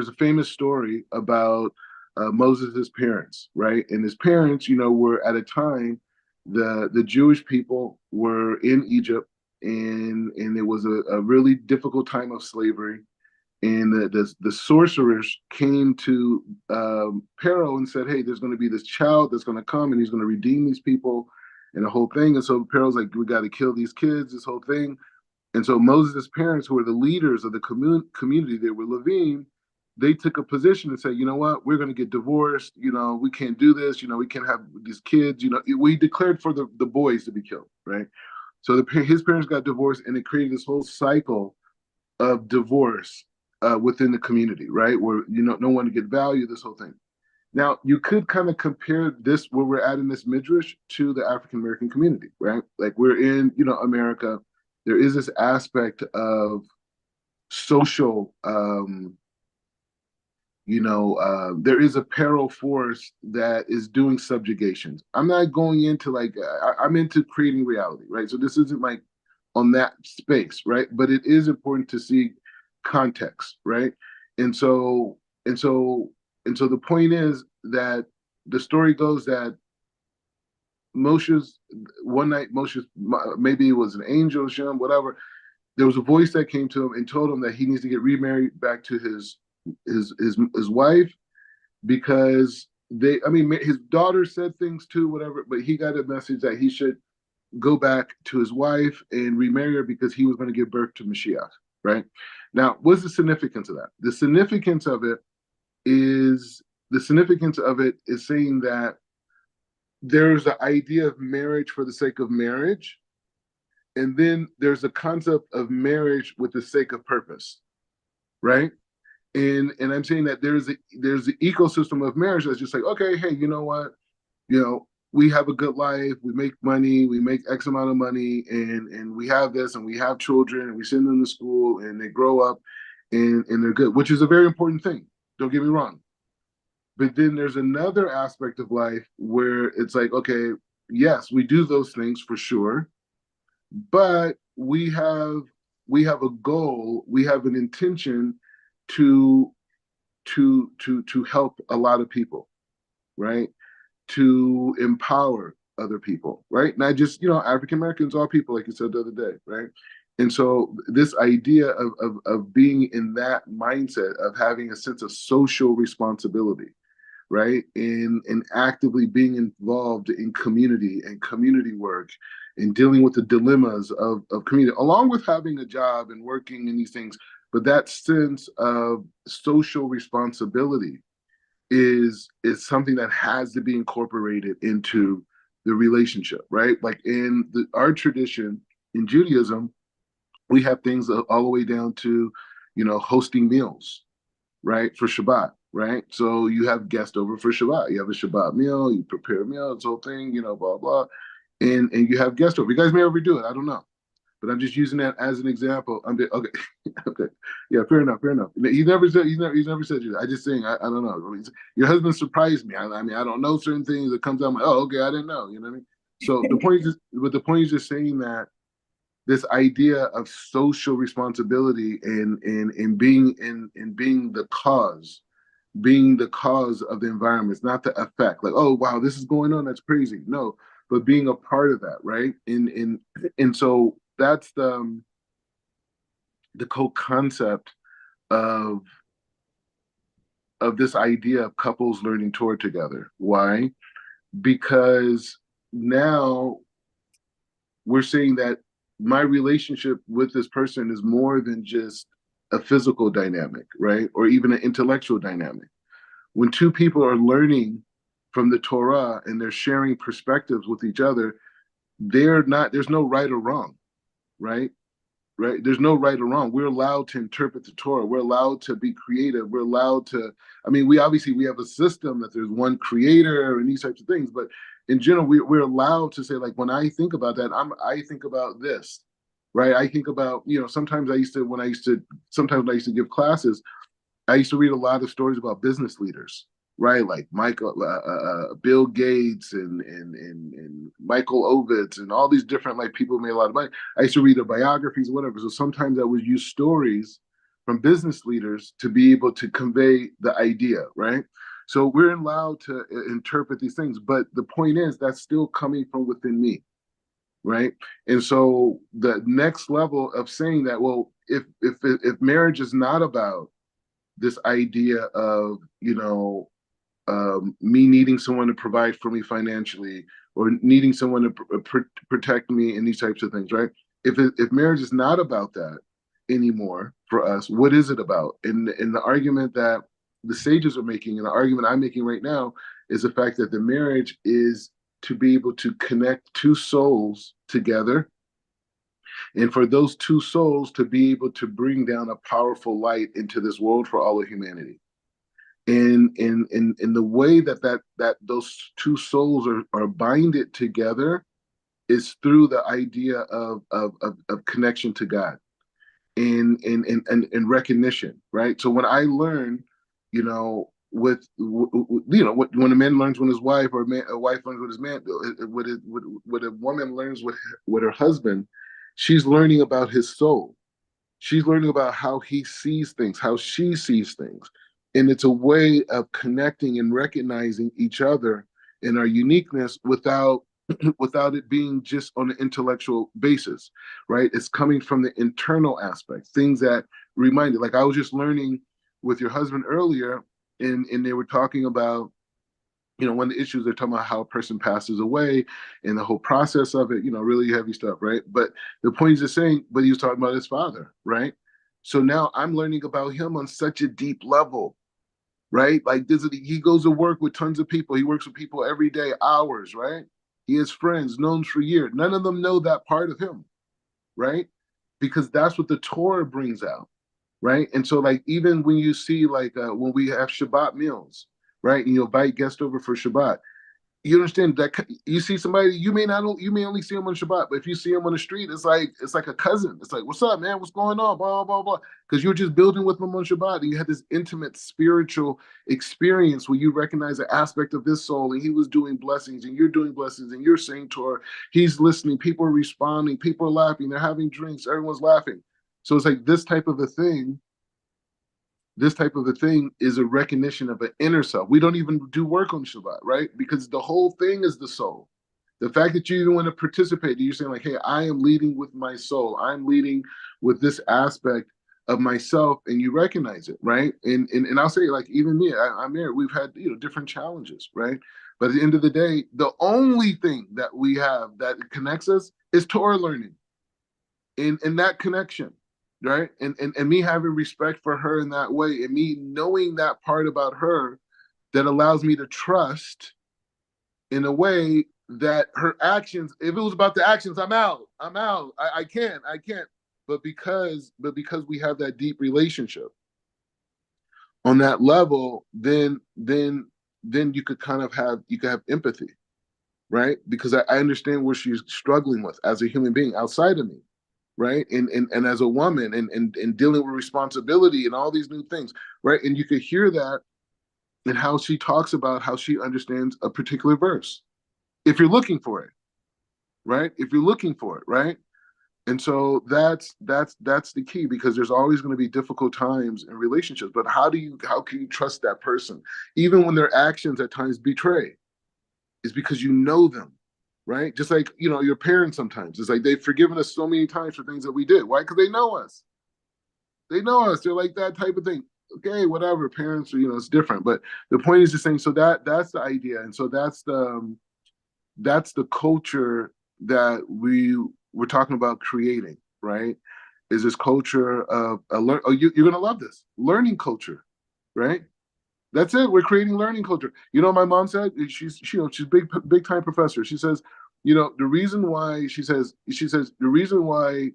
a famous story about Moses' parents, right? And his parents, were at a time, the Jewish people were in Egypt, and it was a really difficult time of slavery. And the sorcerers came to Pharaoh and said, "Hey, there's going to be this child that's going to come, and he's going to redeem these people, and the whole thing." And so Pharaoh's like, "We got to kill these kids, this whole thing." And so Moses' parents, who were the leaders of the community, they were Levine, they took a position and said, "You know what? We're going to get divorced. We can't do this. We can't have these kids. We declared for the boys to be killed, right?" So his parents got divorced, and it created this whole cycle of divorce within the community, right? Where no one to get value, this whole thing. Now you could kind of compare this where we're at in this midrash to the African American community, right? Like we're in America. There is this aspect of social, there is a peril force that is doing subjugations. I'm not going into like I'm into creating reality, right? So this isn't like on that space, right? But it is important to see context, right? And so and so and so the point is that the story goes that Moshe's one night, Moshe's, maybe it was an angel, Shem, whatever. There was a voice that came to him and told him that he needs to get remarried back to his wife, because his daughter said things too, whatever, but he got a message that he should go back to his wife and remarry her because he was going to give birth to Mashiach, right? Now, what's the significance of that? The significance of it is saying that there's the idea of marriage for the sake of marriage, and then there's a concept of marriage with the sake of purpose, right? And I'm saying that there's the ecosystem of marriage that's just like, okay, hey, you know what, we have a good life, we make money, we make X amount of money, and we have this, and we have children, and we send them to school, and they grow up, and they're good, which is a very important thing. Don't get me wrong. But then there's another aspect of life where it's like, okay, yes, we do those things for sure, but we have a goal, we have an intention to help a lot of people, right? To empower other people, right? Not just African Americans, all people, like you said the other day, right? And so this idea of being in that mindset of having a sense of social responsibility, right? And actively being involved in community and community work and dealing with the dilemmas of community, along with having a job and working in these things. But that sense of social responsibility is something that has to be incorporated into the relationship, right? Like in our tradition in Judaism, we have things all the way down to, hosting meals, right, for Shabbat, right? So you have guests over for Shabbat. You have a Shabbat meal. You prepare a meal. This whole thing, blah blah, and you have guests over. You guys may ever do it. I don't know, but I'm just using that as an example. Okay, okay, yeah, fair enough, fair enough. He never said he's never said you. I just saying I don't know. Your husband surprised me. I mean I don't know certain things that comes out. I'm like, oh, okay, I didn't know. You know what I mean? So the point is, the point is just saying that this idea of social responsibility and being in being the cause, being the cause of the environment. It's not the effect. Like, oh wow, this is going on. That's crazy. No, but being a part of that, right? And so that's the co-concept of this idea of couples learning Torah together. Why? Because now we're saying that my relationship with this person is more than just a physical dynamic, right? Or even an intellectual dynamic. When two people are learning from the Torah and they're sharing perspectives with each other, there's no right or wrong, right? Right? There's no right or wrong. We're allowed to interpret the Torah. We're allowed to be creative. We're allowed to, I mean, we have a system that there's one creator and these types of things, but in general, we're allowed to say, like, when I think about that, I think about this, right? I think about, sometimes when I used to give classes, I used to read a lot of stories about business leaders, right? Like Bill Gates and Michael Ovitz and all these different like people who made a lot of money. I used to read their biographies, whatever. So sometimes I would use stories from business leaders to be able to convey the idea, right? So we're allowed to interpret these things, but the point is that's still coming from within me, right? And so the next level of saying that, well, if marriage is not about this idea of me needing someone to provide for me financially or needing someone to protect me and these types of things, right? If marriage is not about that anymore for us, what is it about? And the argument that the sages are making and the argument I'm making right now is the fact that the marriage is to be able to connect two souls together, and for those two souls to be able to bring down a powerful light into this world for all of humanity. And in the way that those two souls are binded together is through the idea of connection to God and recognition, right? So when I learn, when a man learns with his wife, or a wife learns with his man, what a woman learns with her husband, she's learning about his soul. She's learning about how he sees things, how she sees things. And it's a way of connecting and recognizing each other in our uniqueness without without it being just on an intellectual basis, right? It's coming from the internal aspect, things that remind it. Like I was just learning with your husband earlier, and they were talking about, one of the issues they're talking about how a person passes away and the whole process of it, really heavy stuff, right? But the point is just saying, but he was talking about his father, right? So now I'm learning about him on such a deep level, right? Like he goes to work with tons of people. He works with people every day, hours, right? He has friends, known for years. None of them know that part of him, right? Because that's what the Torah brings out, right? And so, like, even when you see, like, when we have Shabbat meals, right, and you invite guests over for Shabbat, you understand that you see somebody you may only see them on Shabbat, but if you see them on the street, it's like a cousin. It's like, what's up, man? What's going on? Blah blah blah. Because you're just building with them on Shabbat, and you had this intimate spiritual experience where you recognize an aspect of this soul, and he was doing blessings, and you're doing blessings, and you're saying Torah. He's listening. People are responding. People are laughing. They're having drinks. Everyone's laughing. So it's like this type of a thing. This type of a thing is a recognition of an inner self. We don't even do work on Shabbat, right? Because the whole thing is the soul. The fact that you even want to participate, you're saying like, hey, I am leading with my soul. I'm leading with this aspect of myself, and you recognize it, right? And I'll say, like, even me, I'm married. We've had different challenges, right? But at the end of the day, the only thing that we have that connects us is Torah learning, in that connection, right? And me having respect for her in that way, and me knowing that part about her that allows me to trust in a way that her actions, if it was about the actions, I'm out. I can't. But because we have that deep relationship on that level, then you could have empathy, right? Because I understand what she's struggling with as a human being outside of me. right? And as a woman and dealing with responsibility and all these new things, right? And you could hear that in how she talks about how she understands a particular verse. If you're looking for it, right? If you're looking for it, right? And so that's the key, because there's always going to be difficult times in relationships. But how can you trust that person, even when their actions at times betray? Is because you know them, right? Just like your parents sometimes. It's like they've forgiven us so many times for things that we did. Why? Because they know us. They know us. They're like that type of thing. Okay, whatever. Parents, it's different. But the point is just saying. So that's the idea, and so that's the culture that we're talking about creating, right? Is this culture of you're gonna love this learning culture, right? That's it. We're creating learning culture. My mom said she's big time professor. She says, the reason why the reason why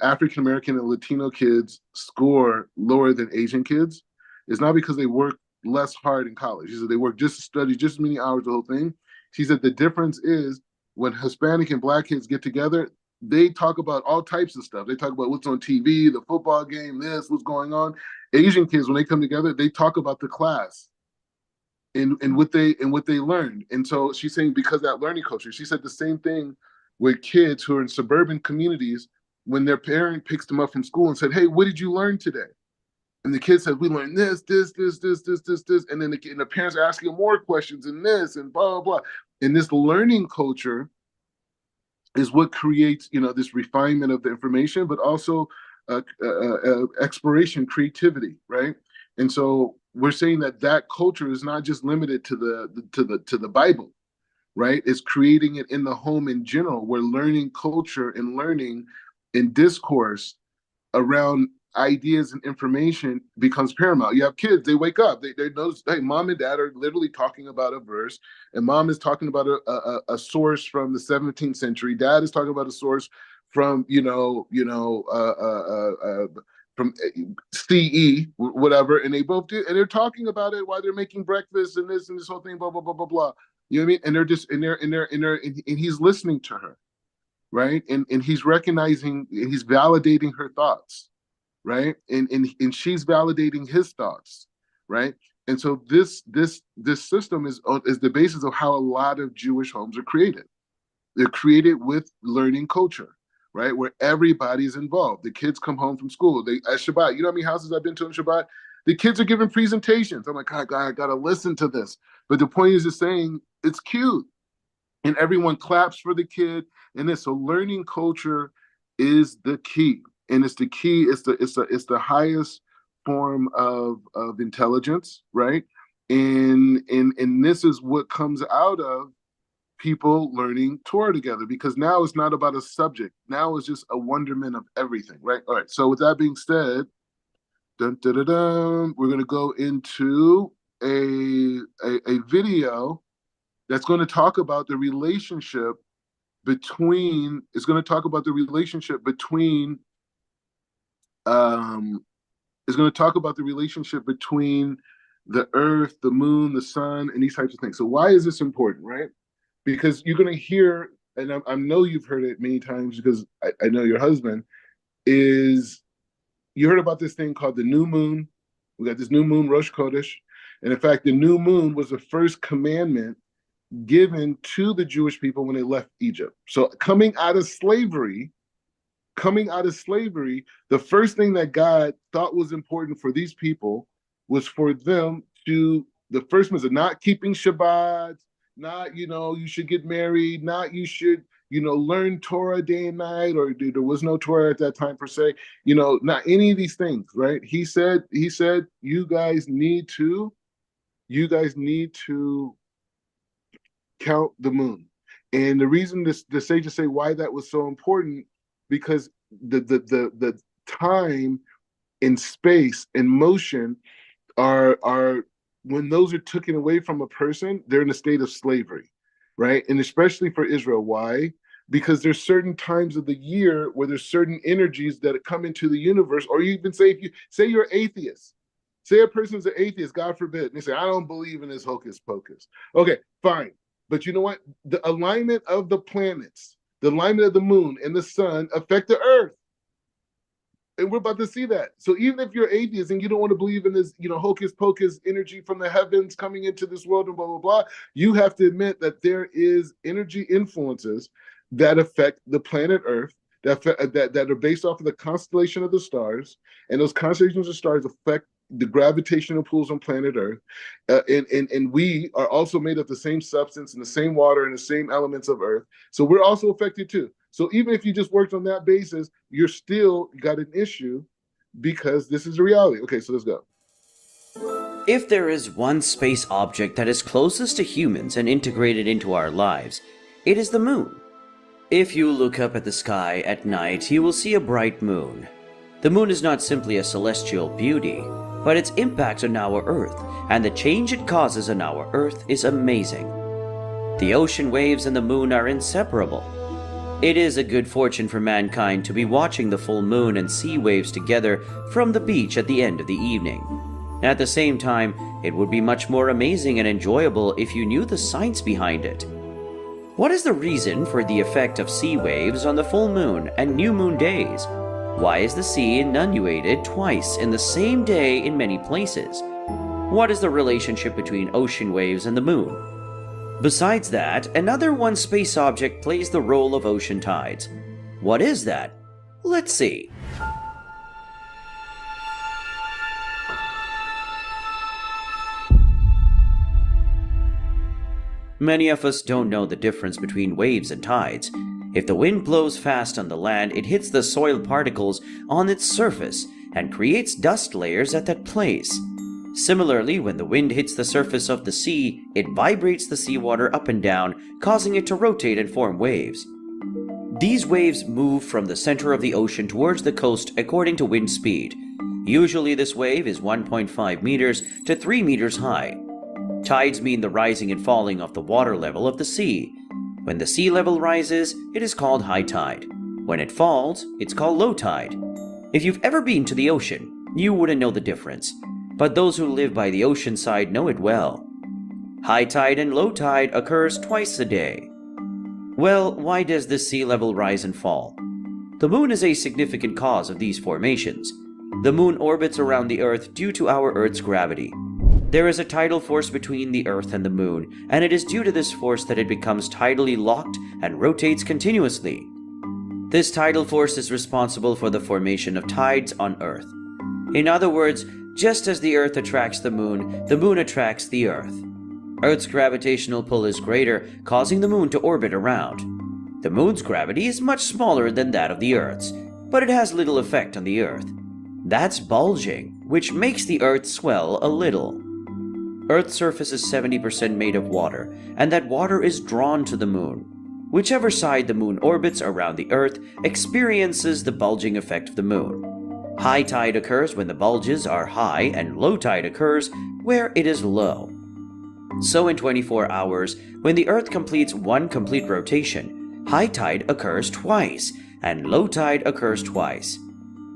African American and Latino kids score lower than Asian kids is not because they work less hard in college. She said they work study just as many hours, the whole thing. She said the difference is when Hispanic and Black kids get together, they talk about all types of stuff. They talk about what's on TV, the football game, what's going on. Asian kids, when they come together, they talk about the class and what they learned. And so she's saying, because that learning culture, she said the same thing with kids who are in suburban communities when their parent picks them up from school and said, "Hey, what did you learn today?" And the kid said, "We learned this, and then the parents are asking more questions and this and blah blah blah. And this learning culture is what creates, this refinement of the information, but also exploration, creativity, right? And so we're saying that culture is not just limited to the Bible, right? It's creating it in the home in general. We're learning culture and learning in discourse around ideas and information becomes paramount. You have kids, they wake up, they notice, hey, mom and dad are literally talking about a verse, and mom is talking about a source from the 17th century. Dad is talking about a source from from CE, whatever, and they both do, and they're talking about it while they're making breakfast and this whole thing, blah blah blah blah blah. You know what I mean? And they're just and he's listening to her, right? And he's recognizing, and he's validating her thoughts, right? And she's validating his thoughts, right? And so this system is the basis of how a lot of Jewish homes are created. They're created with learning culture, right? Where everybody's involved. The kids come home from school. They at Shabbat. You know how many houses I've been to on Shabbat? The kids are giving presentations. I'm like, God, I gotta listen to this. But the point is just saying it's cute, and everyone claps for the kid. And this, so learning culture is the key, and it's the key. It's the highest form of intelligence, right? And this is what comes out of people learning Torah together, because now it's not about a subject. Now it's just a wonderment of everything, right? All right. So with that being said, we're going to go into a video that's going to talk about the relationship between. It's going to talk about the relationship between. Is going to talk about the relationship between the earth, the moon, the sun, and these types of things. So why is this important, right? Because you're going to hear, and I know you've heard it many times because I know your husband is, you heard about this thing called the new moon. We got this new moon, Rosh Chodesh. And in fact, the new moon was the first commandment given to the Jewish people when they left Egypt. So coming out of slavery, the first thing that God thought was important for these people was for them to, the first was not keeping Shabbat, not, you should get married, not you should, learn Torah day and night, or there was no Torah at that time per se, not any of these things, right? He said, you guys need to count the moon. And the reason the sages say why that was so important, because the time and space and motion are when those are taken away from a person, they're in a state of slavery, right? And especially for Israel. Why? Because there's certain times of the year where there's certain energies that come into the universe. Or you even say, if you say you're atheist, say a person's an atheist, God forbid, and they say, I don't believe in this hocus pocus. Okay, fine. But you know what? The alignment of the planets, the alignment of the moon and the sun affect the earth. And we're about to see that. So even if you're atheist and you don't want to believe in this, hocus pocus energy from the heavens coming into this world and blah, blah, blah, you have to admit that there is energy influences that affect the planet Earth, that are based off of the constellation of the stars. And those constellations of stars affect the gravitational pulls on planet Earth. And we are also made of the same substance and the same water and the same elements of Earth. So we're also affected too. So even if you just worked on that basis, you're still got an issue because this is a reality. Okay, so let's go. If there is one space object that is closest to humans and integrated into our lives, it is the moon. If you look up at the sky at night, you will see a bright moon. The moon is not simply a celestial beauty, but its impact on our Earth and the change it causes on our Earth is amazing. The ocean waves and the moon are inseparable. It is a good fortune for mankind to be watching the full moon and sea waves together from the beach at the end of the evening. At the same time, it would be much more amazing and enjoyable if you knew the science behind it. What is the reason for the effect of sea waves on the full moon and new moon days? Why is the sea inundated twice in the same day in many places? What is the relationship between ocean waves and the moon? Besides that, another one space object plays the role of ocean tides. What is that? Let's see. Many of us don't know the difference between waves and tides. If the wind blows fast on the land, it hits the soil particles on its surface and creates dust layers at that place. Similarly, when the wind hits the surface of the sea, it vibrates the seawater up and down, causing it to rotate and form waves. These waves move from the center of the ocean towards the coast according to wind speed. Usually this wave is 1.5 meters to 3 meters high. Tides mean the rising and falling of the water level of the sea. When the sea level rises, it is called high tide. When it falls, it's called low tide. If you've ever been to the ocean, you wouldn't know the difference. But those who live by the ocean side know it well. High tide and low tide occurs twice a day. Well, why does the sea level rise and fall? The moon is a significant cause of these formations. The moon orbits around the Earth due to our Earth's gravity. There is a tidal force between the Earth and the moon, and it is due to this force that it becomes tidally locked and rotates continuously. This tidal force is responsible for the formation of tides on Earth. In other words, just as the Earth attracts the moon attracts the Earth. Earth's gravitational pull is greater, causing the moon to orbit around. The moon's gravity is much smaller than that of the Earth's, but it has little effect on the Earth. That's bulging, which makes the Earth swell a little. Earth's surface is 70% made of water, and that water is drawn to the moon. Whichever side the moon orbits around the Earth experiences the bulging effect of the moon. High tide occurs when the bulges are high, and low tide occurs where it is low. So in 24 hours, when the Earth completes one complete rotation, high tide occurs twice, and low tide occurs twice.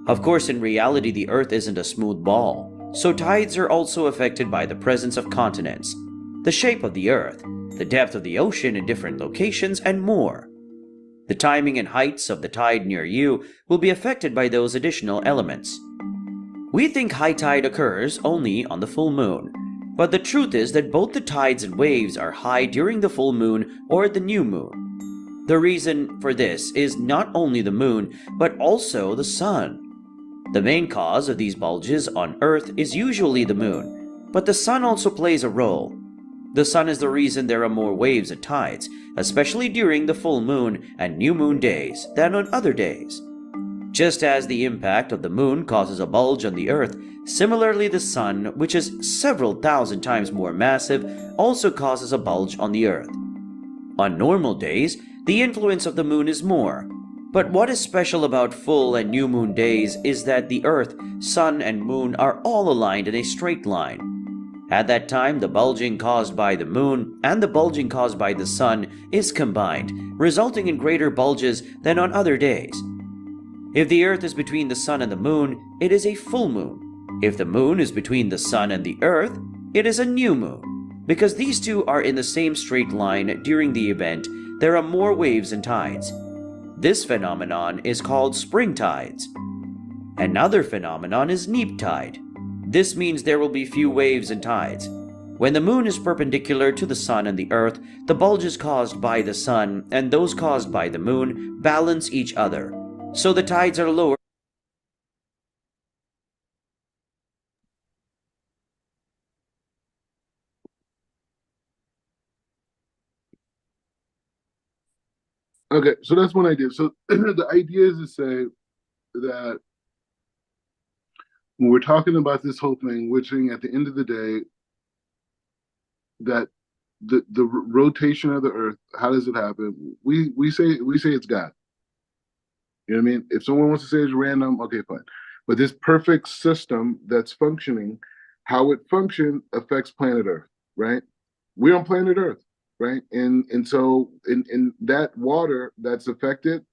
Of course, in reality, the Earth isn't a smooth ball, so tides are also affected by the presence of continents, the shape of the Earth, the depth of the ocean in different locations, and more. The timing and heights of the tide near you will be affected by those additional elements. We think high tide occurs only on the full moon, but the truth is that both the tides and waves are high during the full moon or the new moon. The reason for this is not only the moon, but also the sun. The main cause of these bulges on Earth is usually the moon, but the sun also plays a role. The sun is the reason there are more waves and tides, especially during the full moon and new moon days, than on other days. Just as the impact of the moon causes a bulge on the Earth, similarly the sun, which is several thousand times more massive, also causes a bulge on the Earth. On normal days, the influence of the moon is more. But what is special about full and new moon days is that the Earth, sun, and moon are all aligned in a straight line. At that time, the bulging caused by the moon and the bulging caused by the sun is combined, resulting in greater bulges than on other days. If the Earth is between the sun and the moon, it is a full moon. If the moon is between the sun and the Earth, it is a new moon. Because these two are in the same straight line during the event, there are more waves and tides. This phenomenon is called spring tides. Another phenomenon is neap tide. This means there will be few waves and tides. When the moon is perpendicular to the sun and the earth, the bulges caused by the sun and those caused by the moon balance each other, so the tides are lower. Okay, so that's one idea. So the idea is to say that when we're talking about this whole thing, we're saying at the end of the day that the rotation of the earth, how does it happen? We say it's God. You know what I mean? If someone wants to say it's random, okay, fine. But this perfect system that's functioning, how it functions affects planet Earth, right? We're on planet Earth, right? And so in that water that's affected,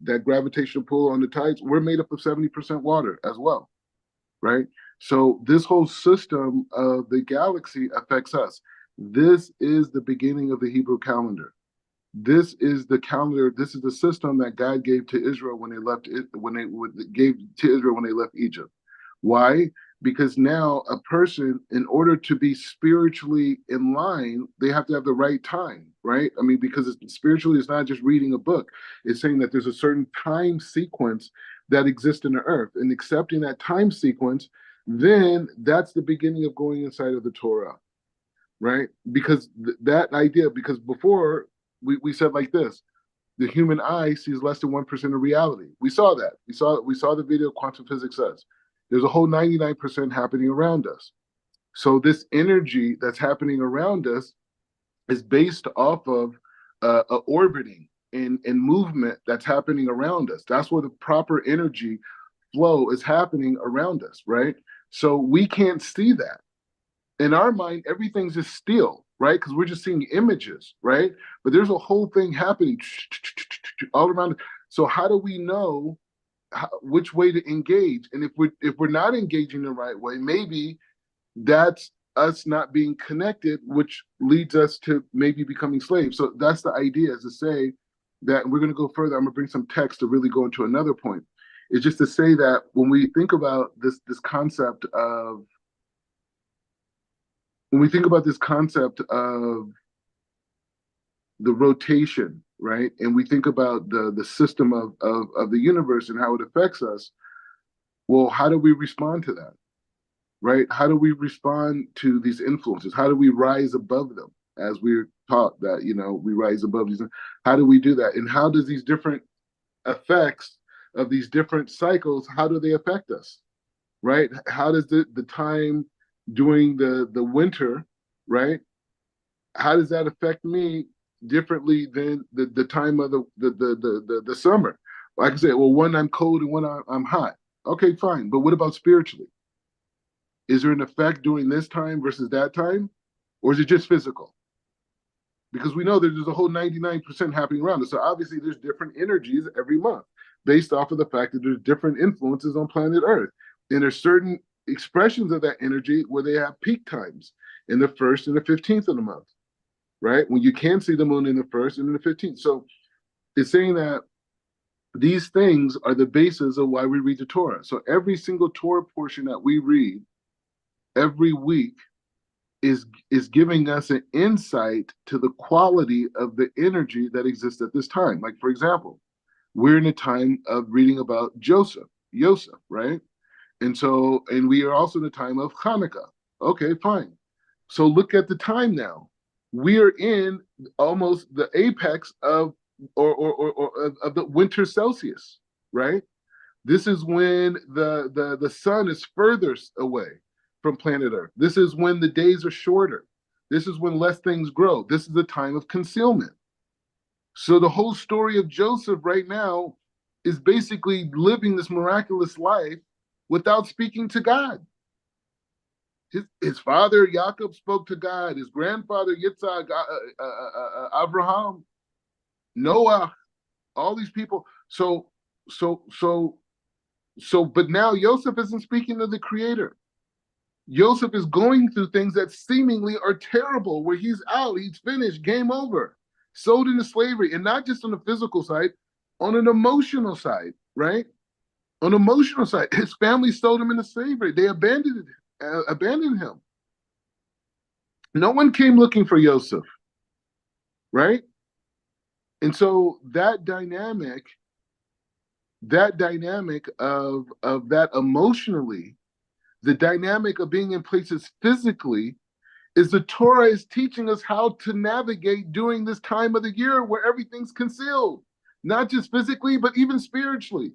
that gravitational pull on the tides, we're made up of 70% water as well, right? So this whole system of the galaxy affects us. This is the beginning of the Hebrew calendar. This is the calendar. This is the system that God gave to Israel when they left it, when they gave to Israel when they left Egypt. Why? Because now a person, in order to be spiritually in line, they have to have the right time, right? I mean, because spiritually, it's not just reading a book. It's saying that there's a certain time sequence that exists in the earth, and accepting that time sequence, then that's the beginning of going inside of the Torah, right? Because that idea, because before we said like this, the human eye sees less than 1% of reality. We saw that. We saw the video quantum physics says. There's a whole 99% happening around us. So this energy that's happening around us is based off of orbiting and movement that's happening around us. That's where the proper energy flow is happening around us, right? So we can't see that. In our mind, everything's just still, right? Because we're just seeing images, right? But there's a whole thing happening all around. So how do we know which way to engage? And if we're not engaging the right way, maybe that's us not being connected, which leads us to maybe becoming slaves. So that's the idea, is to say that, and we're going to go further. I'm going to bring some text to really go into another point. It's just to say that when we think about this concept of, when we think about this concept of the rotation, right, and we think about the system of the universe and how it affects us, well, how do we respond to that, right? How do we respond to these influences? How do we rise above them? As we're taught that, we rise above these. How do we do that? And how does these different effects of these different cycles, how do they affect us, right? How does the time during the winter, right? How does that affect me differently than the time of the summer? Like I said, well, one I'm cold and one I'm hot. Okay, fine. But what about spiritually? Is there an effect during this time versus that time? Or is it just physical? Because we know that there's a whole 99% happening around us. So obviously there's different energies every month based off of the fact that there's different influences on planet Earth. And there's certain expressions of that energy where they have peak times in the 1st and the 15th of the month, right? When you can see the moon in the 1st and in the 15th. So it's saying that these things are the basis of why we read the Torah. So every single Torah portion that we read every week is giving us an insight to the quality of the energy that exists at this time. Like, for example, we're in a time of reading about Yosef, right? And we are also in the time of Hanukkah. Okay, fine. So look at the time now. We are in almost the apex of the winter Celsius, right? This is when the sun is furthest away from planet Earth. This is when the days are shorter. This is when less things grow. This is the time of concealment. So the whole story of Joseph right now is basically living this miraculous life without speaking to God. His father Jacob spoke to God. His grandfather Yitzhak, Abraham, Noah, all these people. But now Joseph isn't speaking to the Creator. Joseph is going through things that seemingly are terrible, where he's out, he's finished, game over, sold into slavery, and not just on the physical side, on an emotional side, right? On emotional side, his family sold him into slavery. They abandoned him. No one came looking for Yosef, right? And so that dynamic of that emotionally, the dynamic of being in places physically, is the Torah is teaching us how to navigate during this time of the year where everything's concealed, not just physically, but even spiritually.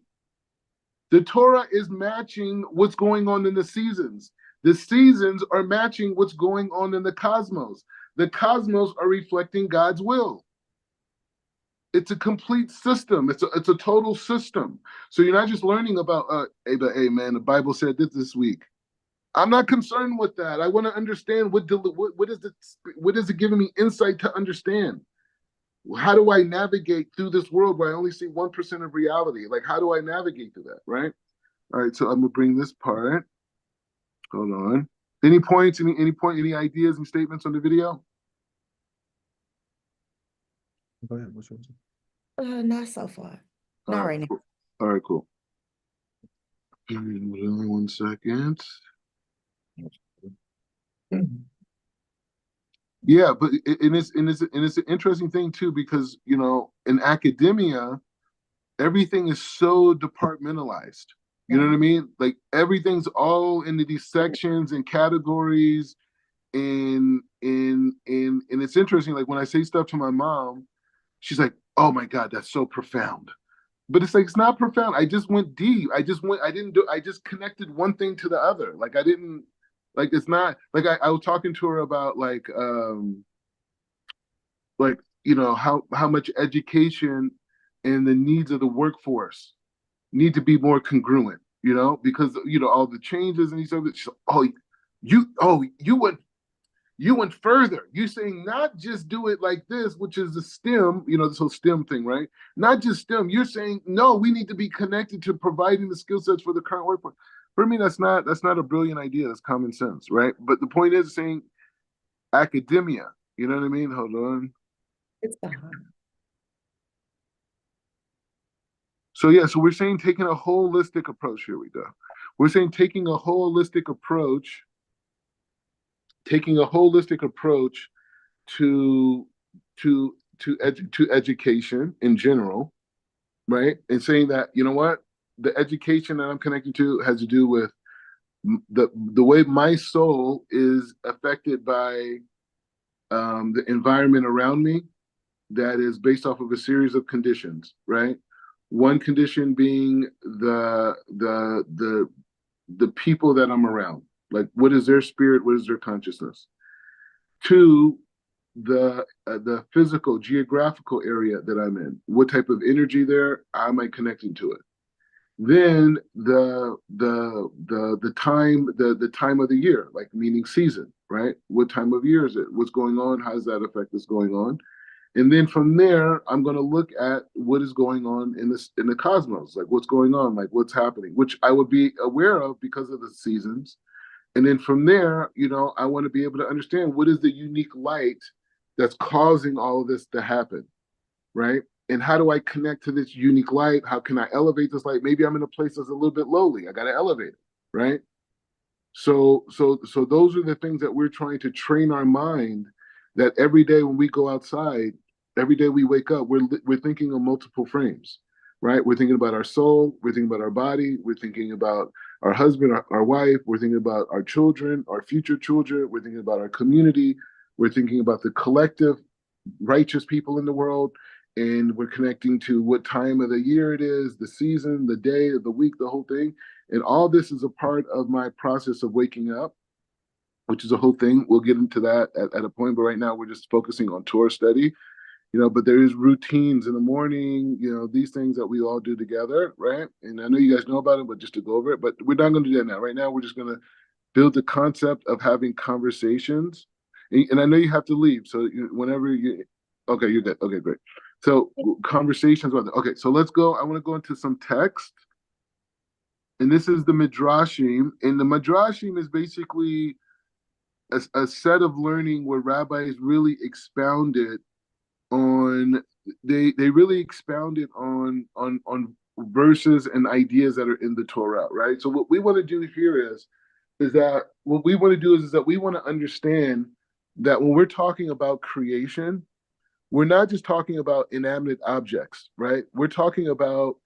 The Torah is matching what's going on in the seasons. The seasons are matching what's going on in the cosmos. The cosmos are reflecting God's will. It's a complete system. It's a total system. So you're not just learning about, hey man, the Bible said this week. I'm not concerned with that. I want to understand what is it giving me insight to understand. How do I navigate through this world where I only see 1% of reality? Like, how do I navigate through that, right? All right, so I'm gonna bring this part. Hold on. Any points, any ideas and statements on the video? Go ahead. What's yours? Not so far. Not right now. Cool. All right, cool. Give me 1 second. Yeah, but it's an interesting thing too, because in academia, everything is so departmentalized. You know what I mean? Like everything's all into these sections and categories, and it's interesting. Like when I say stuff to my mom, she's like, "Oh my God, that's so profound." But it's like it's not profound. I just went deep. I just connected one thing to the other. Like I didn't like it's not like I was talking to her about like how much education and the needs of the workforce need to be more congruent, because all the changes and these other. You went further. You're saying not just do it like this, which is the STEM, this whole STEM thing, right? Not just STEM. You're saying no, we need to be connected to providing the skill sets for the current workforce. For me, that's not a brilliant idea. That's common sense, right? But the point is saying academia. You know what I mean? Hold on. It's behind. So yeah, so we're saying taking a holistic approach. Here we go. We're saying taking a holistic approach to education in general, right? And saying that what the education that I'm connecting to has to do with the way my soul is affected by the environment around me, that is based off of a series of conditions, right? One condition being the people that I'm around. Like, what is their spirit? What is their consciousness? Two, the physical, geographical area that I'm in. What type of energy there? How am I connecting to it? Then the time of the year, like meaning season, right? What time of year is it? What's going on? How does that affect what's going on? And then from there, I'm going to look at what is going on in the cosmos, like what's going on, like what's happening, which I would be aware of because of the seasons. And then from there, I want to be able to understand what is the unique light that's causing all of this to happen, right? And how do I connect to this unique light? How can I elevate this light? Maybe I'm in a place that's a little bit lowly. I got to elevate it, right? So those are the things that we're trying to train our mind, that every day when we go outside, every day we wake up, we're thinking of multiple frames, right? We're thinking about our soul, we're thinking about our body, we're thinking about our husband, our wife, we're thinking about our children, our future children, we're thinking about our community, we're thinking about the collective righteous people in the world, and we're connecting to what time of the year it is, the season, the day, the week, the whole thing. And all this is a part of my process of waking up, which is a whole thing. We'll get into that at a point, but right now we're just focusing on Torah study. But there is routines in the morning, these things that we all do together, right? And I know you guys know about it, but just to go over it, but we're not going to do that now. Right now, we're just going to build the concept of having conversations. And I know you have to leave, so whenever okay, you're good. Okay, great. So conversations about that. Okay, so let's go. I want to go into some text. And this is the Midrashim. And the Midrashim is basically a set of learning where rabbis really expounded on they really expounded on verses and ideas that are in the Torah, right? So what we want to do here is that what we want to do is that we want to understand that when we're talking about creation, we're not just talking about inanimate objects, right? We're talking about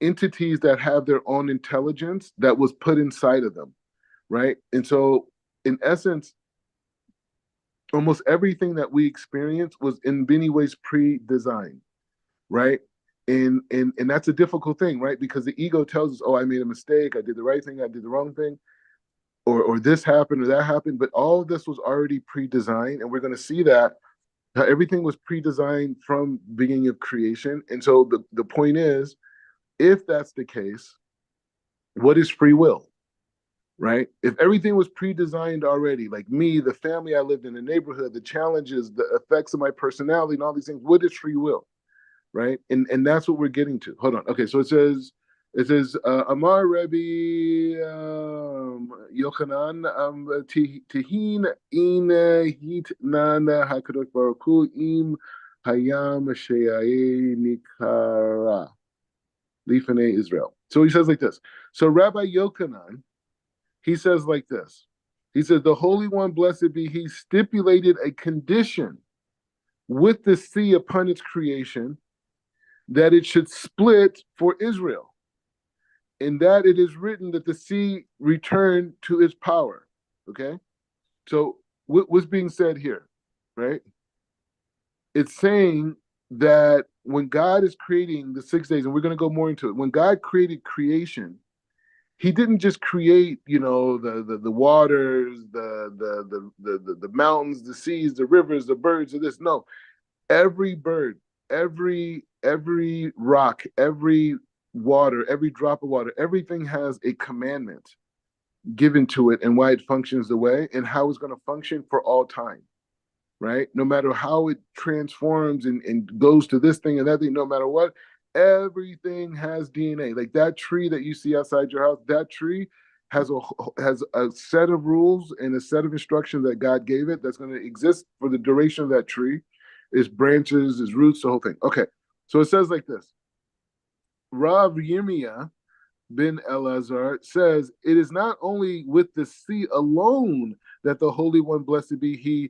entities that have their own intelligence that was put inside of them, right? And so, in essence, almost everything that we experience was in many ways pre-designed, right? And that's a difficult thing, right? Because the ego tells us, "Oh, I made a mistake. I did the right thing. I did the wrong thing." Or this happened or that happened, but all of this was already pre-designed, and we're going to see that everything was pre-designed from beginning of creation. And so the point is, if that's the case, what is free will, right? If everything was pre-designed already, like me, the family I lived in, the neighborhood, the challenges, the effects of my personality, and all these things, what is free will, right? And that's what we're getting to. Hold on. Okay, so it says Amar Rebbe Yochanan Tihin in Hit Nana Hakadosh Baruch Hu Im Hayam Sheyae Nikara Lifnei Israel. So he says like this. So Rabbi Yochanan, he says like this. He says, the Holy One, blessed be he, stipulated a condition with the sea upon its creation that it should split for Israel, and that it is written that the sea returned to its power. Okay? So what's being said here, right? It's saying that when God is creating the 6 days, and we're going to go more into it, when God created creation, he didn't just create, the waters, the mountains, the seas, the rivers, the birds, of this. No, every bird, every rock, every water, every drop of water, everything has a commandment given to it and why it functions the way and how it's going to function for all time, right? No matter how it transforms and goes to this thing and that thing, no matter what, everything has DNA. Like that tree that you see outside your house, that tree has a set of rules and a set of instructions that God gave it that's going to exist for the duration of that tree, its branches, its roots, the whole thing. Okay, so it says like this. Rav Yirmiyah bin Elazar says, it is not only with the sea alone that the Holy One, blessed be he,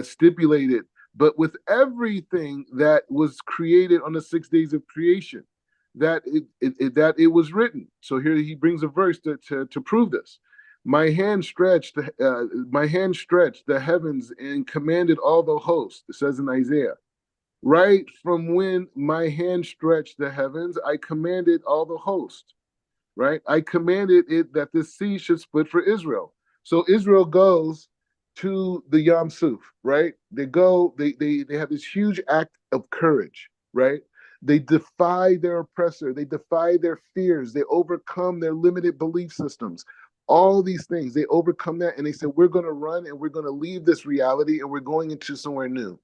stipulated, but with everything that was created on the 6 days of creation, that it was written. So here he brings a verse to prove this. My hand stretched the heavens and commanded all the hosts. It says in Isaiah. Right from when my hand stretched the heavens, I commanded all the hosts. Right? I commanded it that the sea should split for Israel. So Israel goes to the Yam Suf, right? They have this huge act of courage, right? They defy their oppressor, they defy their fears, they overcome their limited belief systems. All these things, they overcome that and they say, we're going to run and we're going to leave this reality and we're going into somewhere new.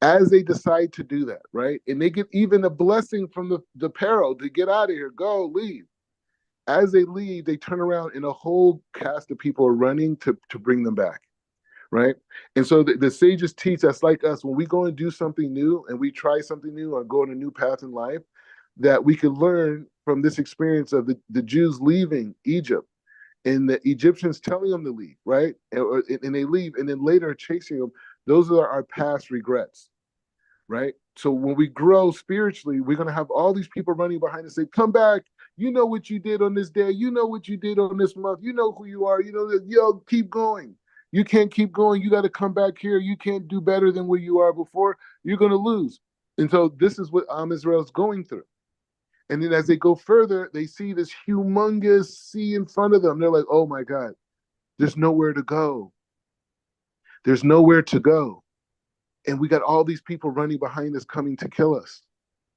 As they decide to do that, right? And they get even a blessing from the Pharaoh to get out of here, go, leave. As they leave, they turn around and a whole cast of people are running to bring them back, right? And so the sages teach us, like us, when we go and do something new and we try something new or go on a new path in life, that we can learn from this experience of the Jews leaving Egypt and the Egyptians telling them to leave, right? And they leave and then later chasing them. Those are our past regrets, right? So when we grow spiritually, we're going to have all these people running behind us say, come back. You know what you did on this day. You know what you did on this month. You know who you are. You know, keep going. You can't keep going. You got to come back here. You can't do better than where you are before. You're going to lose. And so this is what Israel is going through. And then as they go further, they see this humongous sea in front of them. They're like, oh my God, there's nowhere to go. There's nowhere to go. And we got all these people running behind us coming to kill us,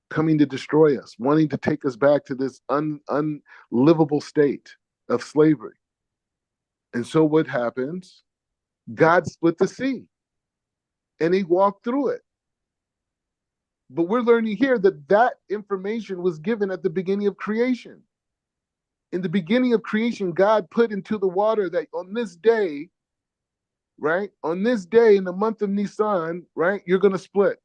coming to destroy us, wanting to take us back to this unlivable state of slavery. And so what happens? God split the sea and he walked through it. But we're learning here that information was given at the beginning of creation. In the beginning of creation, God put into the water that on this day, right? On this day in the month of Nisan, right? You're going to split.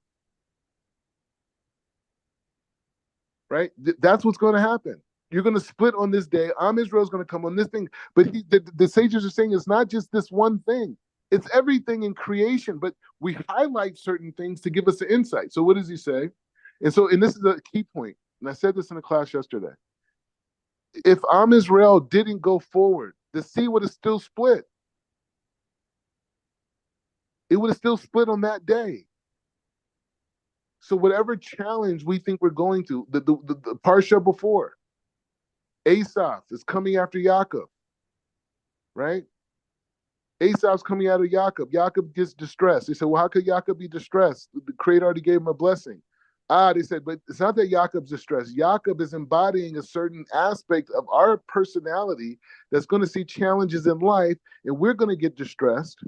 right? That's what's going to happen. You're going to split on this day. Israel's going to come on this thing. But the sages are saying it's not just this one thing. It's everything in creation, but we highlight certain things to give us an insight. So what does he say? And this is a key point, and I said this in the class yesterday. If Israel didn't go forward, the sea would have still split. It would have still split on that day. So whatever challenge we think we're going to, the parsha before, Asaph is coming after Yaakov, right? Asaph's coming out of Yaakov. Yaakov gets distressed. They said, well, how could Yaakov be distressed? The Creator already gave him a blessing. They said, but it's not that Yaakov's distressed. Yaakov is embodying a certain aspect of our personality that's going to see challenges in life, and we're going to get distressed.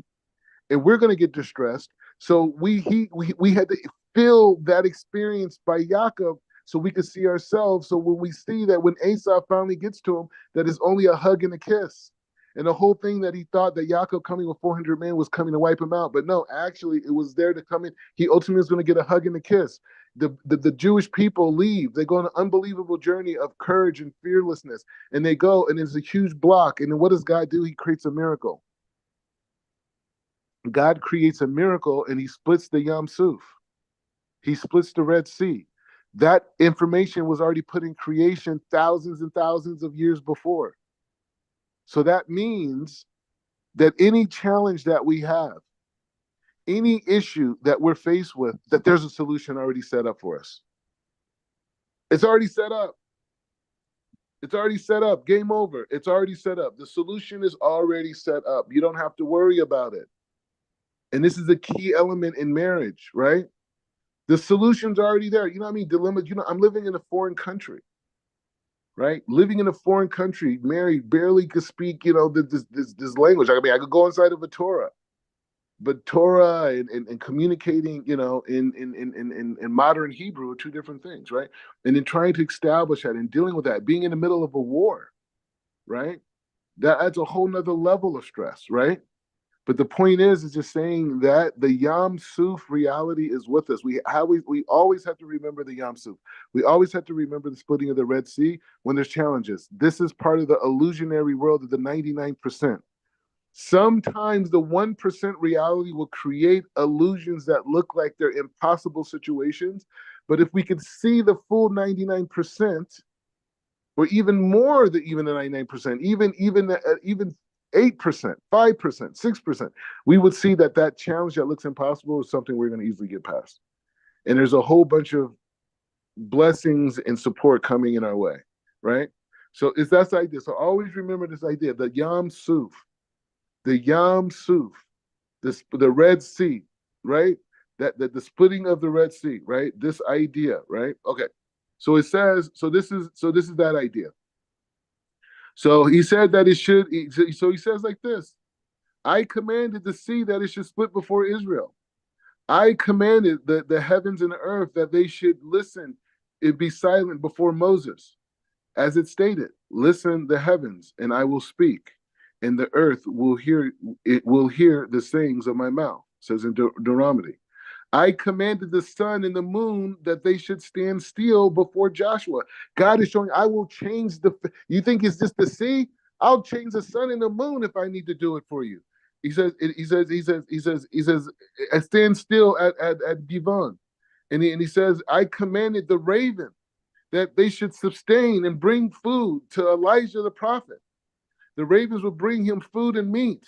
So we had to feel that experience by Yaakov so we could see ourselves. So when we see that when Asaph finally gets to him, that is only a hug and a kiss. And the whole thing that he thought that Yaakov coming with 400 men was coming to wipe him out. But no, actually, it was there to come in. He ultimately was going to get a hug and a kiss. The Jewish people leave. They go on an unbelievable journey of courage and fearlessness. And they go, and there's a huge block. And then what does God do? He creates a miracle. God creates a miracle, and he splits the Yam Suf. He splits the Red Sea. That information was already put in creation thousands and thousands of years before. So that means that any challenge that we have, any issue that we're faced with, that there's a solution already set up for us. It's already set up. It's already set up. Game over. It's already set up. The solution is already set up. You don't have to worry about it. And this is a key element in marriage, right? The solution's already there. You know what I mean? Dilemmas. You know, I'm living in a foreign country, right? Living in a foreign country, married, barely could speak, you know, this language. I mean, I could go inside of a Torah, but Torah and communicating, you know, in modern Hebrew are two different things, right? And then trying to establish that and dealing with that, being in the middle of a war, right? That adds a whole nother level of stress, right? But the point is just saying that the Yam Suf reality is with us. We always have to remember the Yam Suf. We always have to remember the splitting of the Red Sea when there's challenges. This is part of the illusionary world of the 99%. Sometimes the 1% reality will create illusions that look like they're impossible situations. But if we could see the full 99%, or even more than even the 99%, even 8%, 5%, 6%, we would see that challenge that looks impossible is something we're going to easily get past. And there's a whole bunch of blessings and support coming in our way, right? So it's that idea. So always remember this idea, the Yam Suf, the Red Sea, right? That the splitting of the Red Sea, right? This idea, right? Okay. So it says, so this is that idea. So he said that it should, so he says like this, I commanded the sea that it should split before Israel. I commanded the heavens and the earth that they should listen and be silent before Moses. As it stated, listen the heavens and I will speak, and the earth will hear the sayings of my mouth, says in Deuteronomy. I commanded the sun and the moon that they should stand still before Joshua. God is showing, I will change you think it's just the sea? I'll change the sun and the moon if I need to do it for you. He says, I stand still at Givon. And he says, I commanded the raven that they should sustain and bring food to Elijah the prophet. The ravens will bring him food and meat.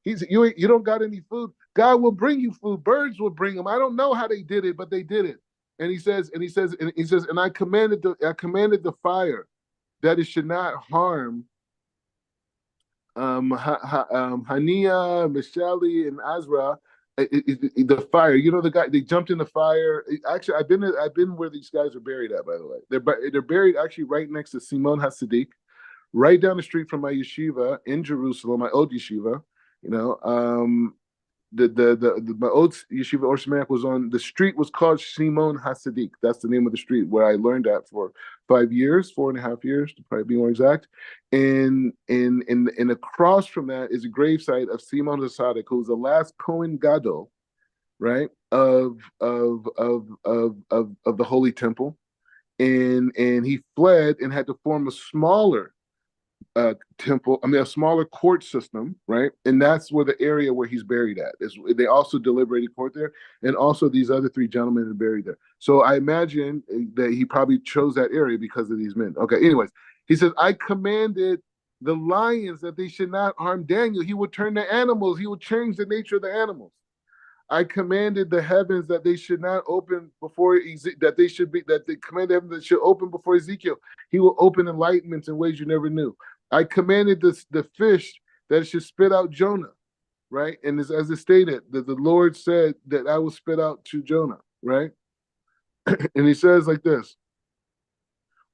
He said, you don't got any food. God will bring you food. Birds will bring them. I don't know how they did it, but they did it. And he says, and I commanded the fire that it should not harm Hania, Mishali, and Azra. The fire, you know, the guy, they jumped in the fire. Actually, I've been where these guys are buried at, by the way. They're buried actually right next to Simon HaSadiq, right down the street from my yeshiva in Jerusalem, my old yeshiva. You know, my old yeshiva Or Shemayach was on the street was called Simon HaSadiq. That's the name of the street where I learned at for 5 years, 4.5 years to probably be more exact. And across from that is a gravesite of Simon HaSadiq, who was the last Kohen Gadol, right, of the Holy Temple. and he fled and had to form a smaller temple, a smaller court system, right? And that's where the area where he's buried at is. They also deliberated court there, and also these other three gentlemen are buried there. So I imagine that he probably chose that area because of these men. Okay, anyways, he says, I commanded the lions that they should not harm Daniel. He would turn the animals, he would change the nature of the animals. I commanded the heavens that they should not open before that they commanded heaven that should open before Ezekiel. He will open enlightenments in ways you never knew. I commanded the fish that it should spit out Jonah, right? And as it stated, that the Lord said that I will spit out to Jonah, right? And he says like this,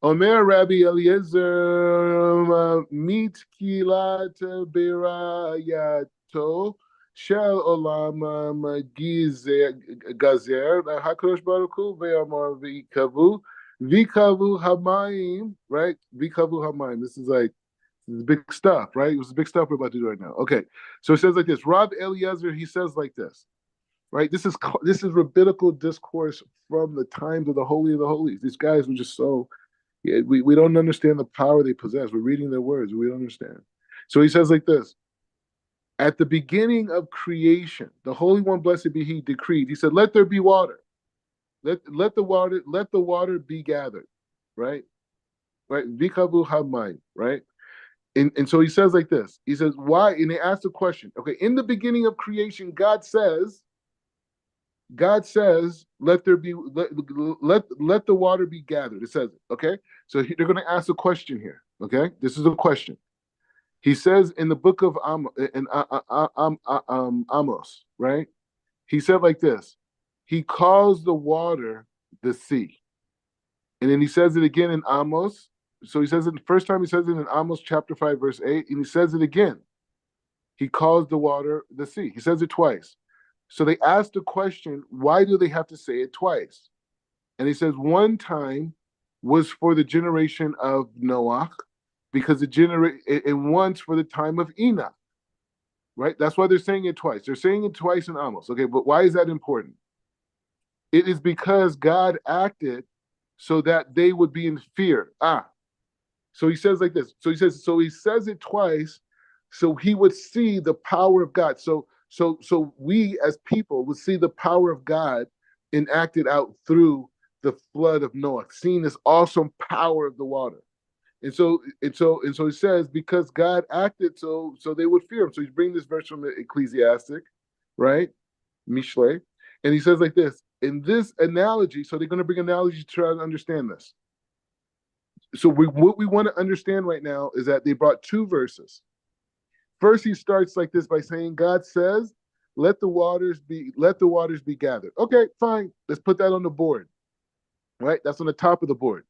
Omer Rabbi Eliezer mit kilat berayato shel olam gazer HaKadosh Baruch Hu ve'amar v'ikavu hamayim, right? V'ikavu hamayim. This is big stuff, right? It was big stuff we're about to do right now. Okay, so it says like this. Rav Eliezer, he says like this, right? This is rabbinical discourse from the times of the Holy of the Holies. These guys were just so, yeah, we don't understand the power they possess. We're reading their words, we don't understand. So he says like this. At the beginning of creation, the Holy One, blessed be He, decreed. He said, "Let there be water. Let the water be gathered." Right? Vikavu hamayim. Right? And so he says like this. He says, "Why?" And they ask the question. Okay, in the beginning of creation, God says, "Let there be let the water be gathered." It says it. Okay, so they're going to ask a question here. Okay, this is a question. He says in the book of Amos, right? He said like this, he calls the water the sea. And then he says it again in Amos. So he says it the first time, he says it in Amos chapter 5, verse 8, and he says it again. He calls the water the sea. He says it twice. So they ask the question, why do they have to say it twice? And he says one time was for the generation of Noah, because it once for the time of Enoch, right? That's why they're saying it twice. They're saying it twice in Amos. Okay, but why is that important? It is because God acted so that they would be in fear. So he says like this. So he says it twice, so he would see the power of God. So we as people would see the power of God enacted out through the flood of Noah, seeing this awesome power of the water. And so it says, because God acted so they would fear him. So he's bringing this verse from the Ecclesiastic, right? Mishle. And he says like this, in this analogy, so they're going to bring analogy to try to understand this. So what we want to understand right now is that they brought two verses. First, he starts like this by saying, God says, let the waters be gathered. Okay, fine. Let's put that on the board. Right? That's on the top of the board.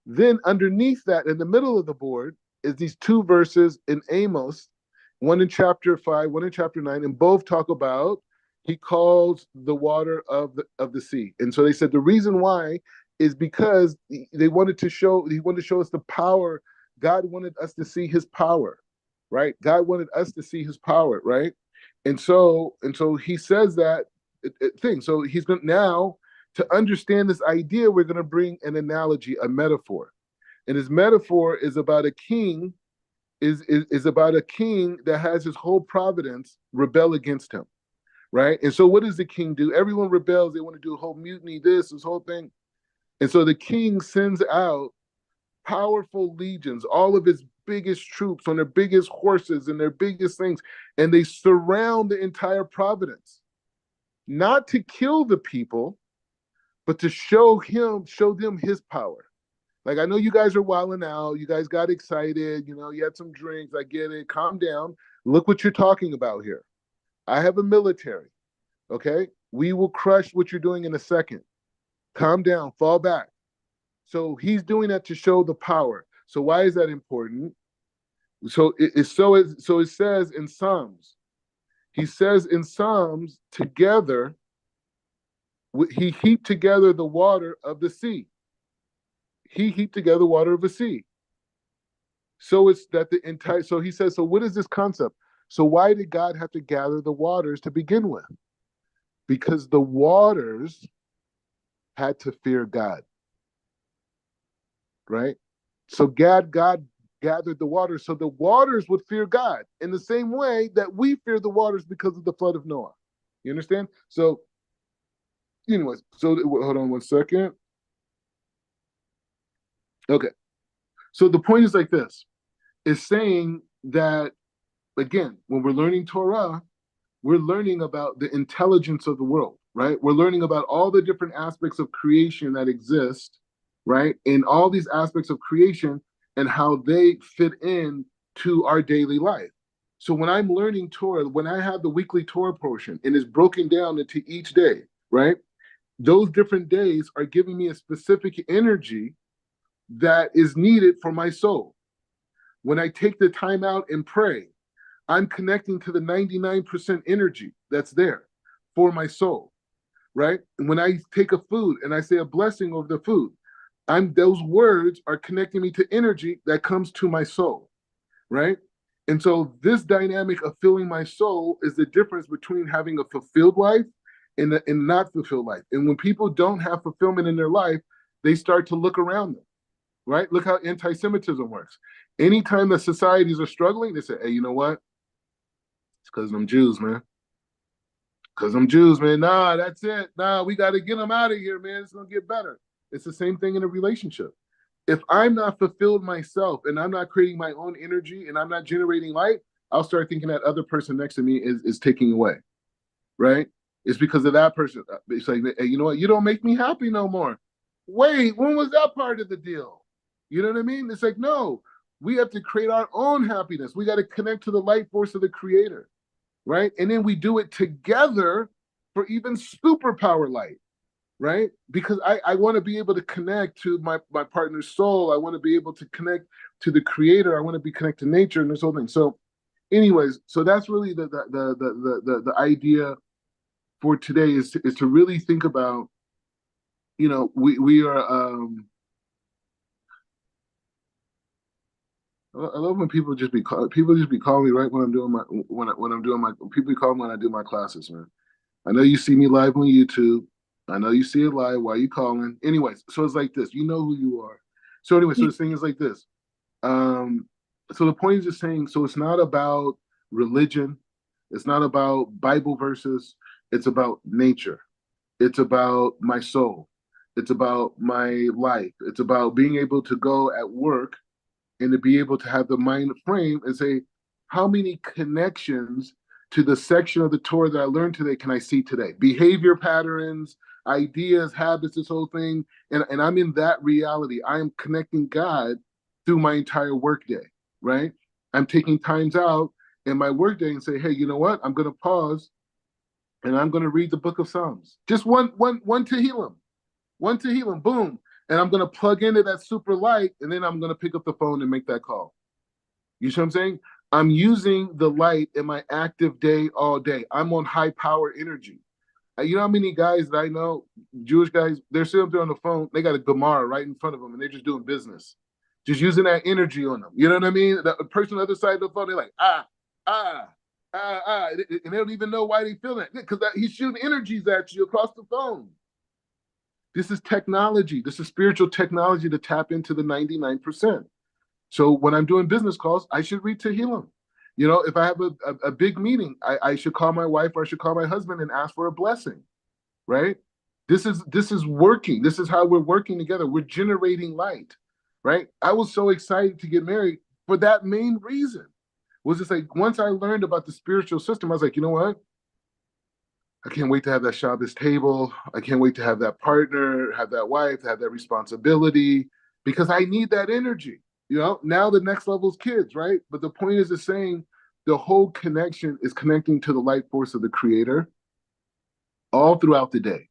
Then underneath that, in the middle of the board, is these two verses in Amos, one in chapter 5, one in chapter 9, and both talk about he calls the water of the sea. And so they said the reason why is because he wanted to show us the power. God wanted us to see his power, right? God wanted us to see his power, right? And so he says that thing. So he's going now, to understand this idea, we're going to bring an analogy, a metaphor. And his metaphor is about a king, is about a king that has his whole providence rebel against him, right? And so what does the king do? Everyone rebels. They want to do a whole mutiny, this whole thing. And so the king sends out powerful legions, all of his biggest troops on their biggest horses and their biggest things, and they surround the entire province, not to kill the people, but to show them his power. Like, I know you guys are wilding out. You guys got excited. You had some drinks. I get it. Calm down. Look what you're talking about here. I have a military. Okay? We will crush what you're doing in a second. Calm down. Fall back. So he's doing that to show the power. So why is that important? So it says in Psalms. He says in Psalms, together, he heaped together the water of the sea. He heaped together water of the sea. So it's that so he says, so what is this concept? So why did God have to gather the waters to begin with? Because the waters had to fear God. right? So God gathered the waters so the waters would fear God in the same way that we fear the waters because of the flood of Noah. You understand? So, anyways, so hold on one second. Okay. So the point is like this: is saying that again, when we're learning Torah, we're learning about the intelligence of the world, right? We're learning about all the different aspects of creation that exist, right? And all these aspects of creation and how they fit in to our daily life. So when I'm learning Torah, when I have the weekly Torah portion and it's broken down into each day, right? Those different days are giving me a specific energy that is needed for my soul. When I take the time out and pray, I'm connecting to the 99% energy that's there for my soul, right? And when I take a food and I say a blessing over the food, those words are connecting me to energy that comes to my soul, right? And so this dynamic of filling my soul is the difference between having a fulfilled life and a not fulfilled life. And when people don't have fulfillment in their life, they start to look around them, right? Look how anti-Semitism works. Anytime that societies are struggling, they say, hey, you know what? It's because I'm Jews, man. Because I'm Jews, man. Nah, that's it. Nah, we got to get them out of here, man. It's going to get better. It's the same thing in a relationship. If I'm not fulfilled myself and I'm not creating my own energy and I'm not generating light, I'll start thinking that other person next to me is taking away, right? It's because of that person. It's like, hey, you know what? You don't make me happy no more. Wait, when was that part of the deal? You know what I mean? It's like, no, we have to create our own happiness. We got to connect to the light force of the creator, right? And then we do it together for even superpower light, right? Because I want to be able to connect to my partner's soul. I want to be able to connect to the creator. I want to be connected to nature and this whole thing. So, anyways, so that's really the idea for today is to really think about, you know, we are I love when people just be calling me right when I'm doing my people be calling me when I do my classes, man. I know you see me live on YouTube. I know you see it live. Why are you calling? Anyways, so it's like this. You know who you are. So anyway, so the thing is like this. So the point is just saying, so it's not about religion. It's not about Bible verses. It's about nature. It's about my soul. It's about my life. It's about being able to go at work and to be able to have the mind frame and say, how many connections to the section of the Torah that I learned today can I see today? Behavior patterns, ideas, habits, this whole thing. And I'm in that reality. I am connecting God through my entire workday, right? I'm taking times out in my workday and say, hey, you know what? I'm going to pause and I'm going to read the book of Psalms. Just one Tehillim, boom. And I'm going to plug into that super light, and then I'm going to pick up the phone and make that call. You see what I'm saying? I'm using the light in my active day all day. I'm on high power energy. You know how many guys that I know, Jewish guys, they're sitting up there on the phone, they got a Gemara right in front of them, and they're just doing business, just using that energy on them. You know what I mean? The person on the other side of the phone, they're like, and they don't even know why they feel that, because he's shooting energies at you across the phone. This is technology. This is spiritual technology to tap into the 99%. So when I'm doing business calls, I should read Tehillim. You know, if I have a big meeting, I should call my wife or I should call my husband and ask for a blessing, right? This is working. This is how we're working together. We're generating light, right? I was so excited to get married for that main reason. Was just like, once I learned about the spiritual system, I was like, you know what? I can't wait to have that Shabbos table. I can't wait to have that partner, have that wife, have that responsibility, because I need that energy. You know, now the next level is kids, right? But the point is saying the whole connection is connecting to the light force of the creator all throughout the day.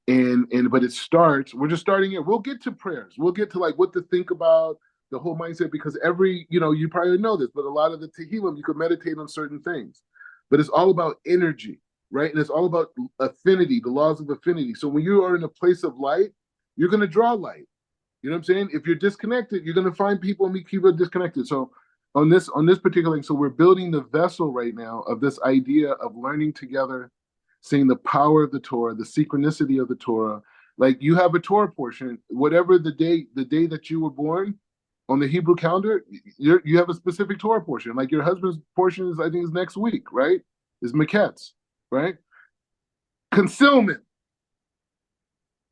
But it starts, we're just starting it. We'll get to prayers. We'll get to like what to think about, the whole mindset, because you probably know this, but a lot of the Tehillim, you could meditate on certain things. But it's all about energy. Right? And it's all about affinity, the laws of affinity. So when you are in a place of light, you're going to draw light. You know what I'm saying? If you're disconnected, you're going to find people and meet people disconnected. So on this particular thing, so we're building the vessel right now of this idea of learning together, seeing the power of the Torah, the synchronicity of the Torah, Like you have a Torah portion, whatever the day that you were born on the Hebrew calendar, you have a specific Torah portion. Like your husband's portion is, I think, is next week, right? Is Maketz, right? Concealment,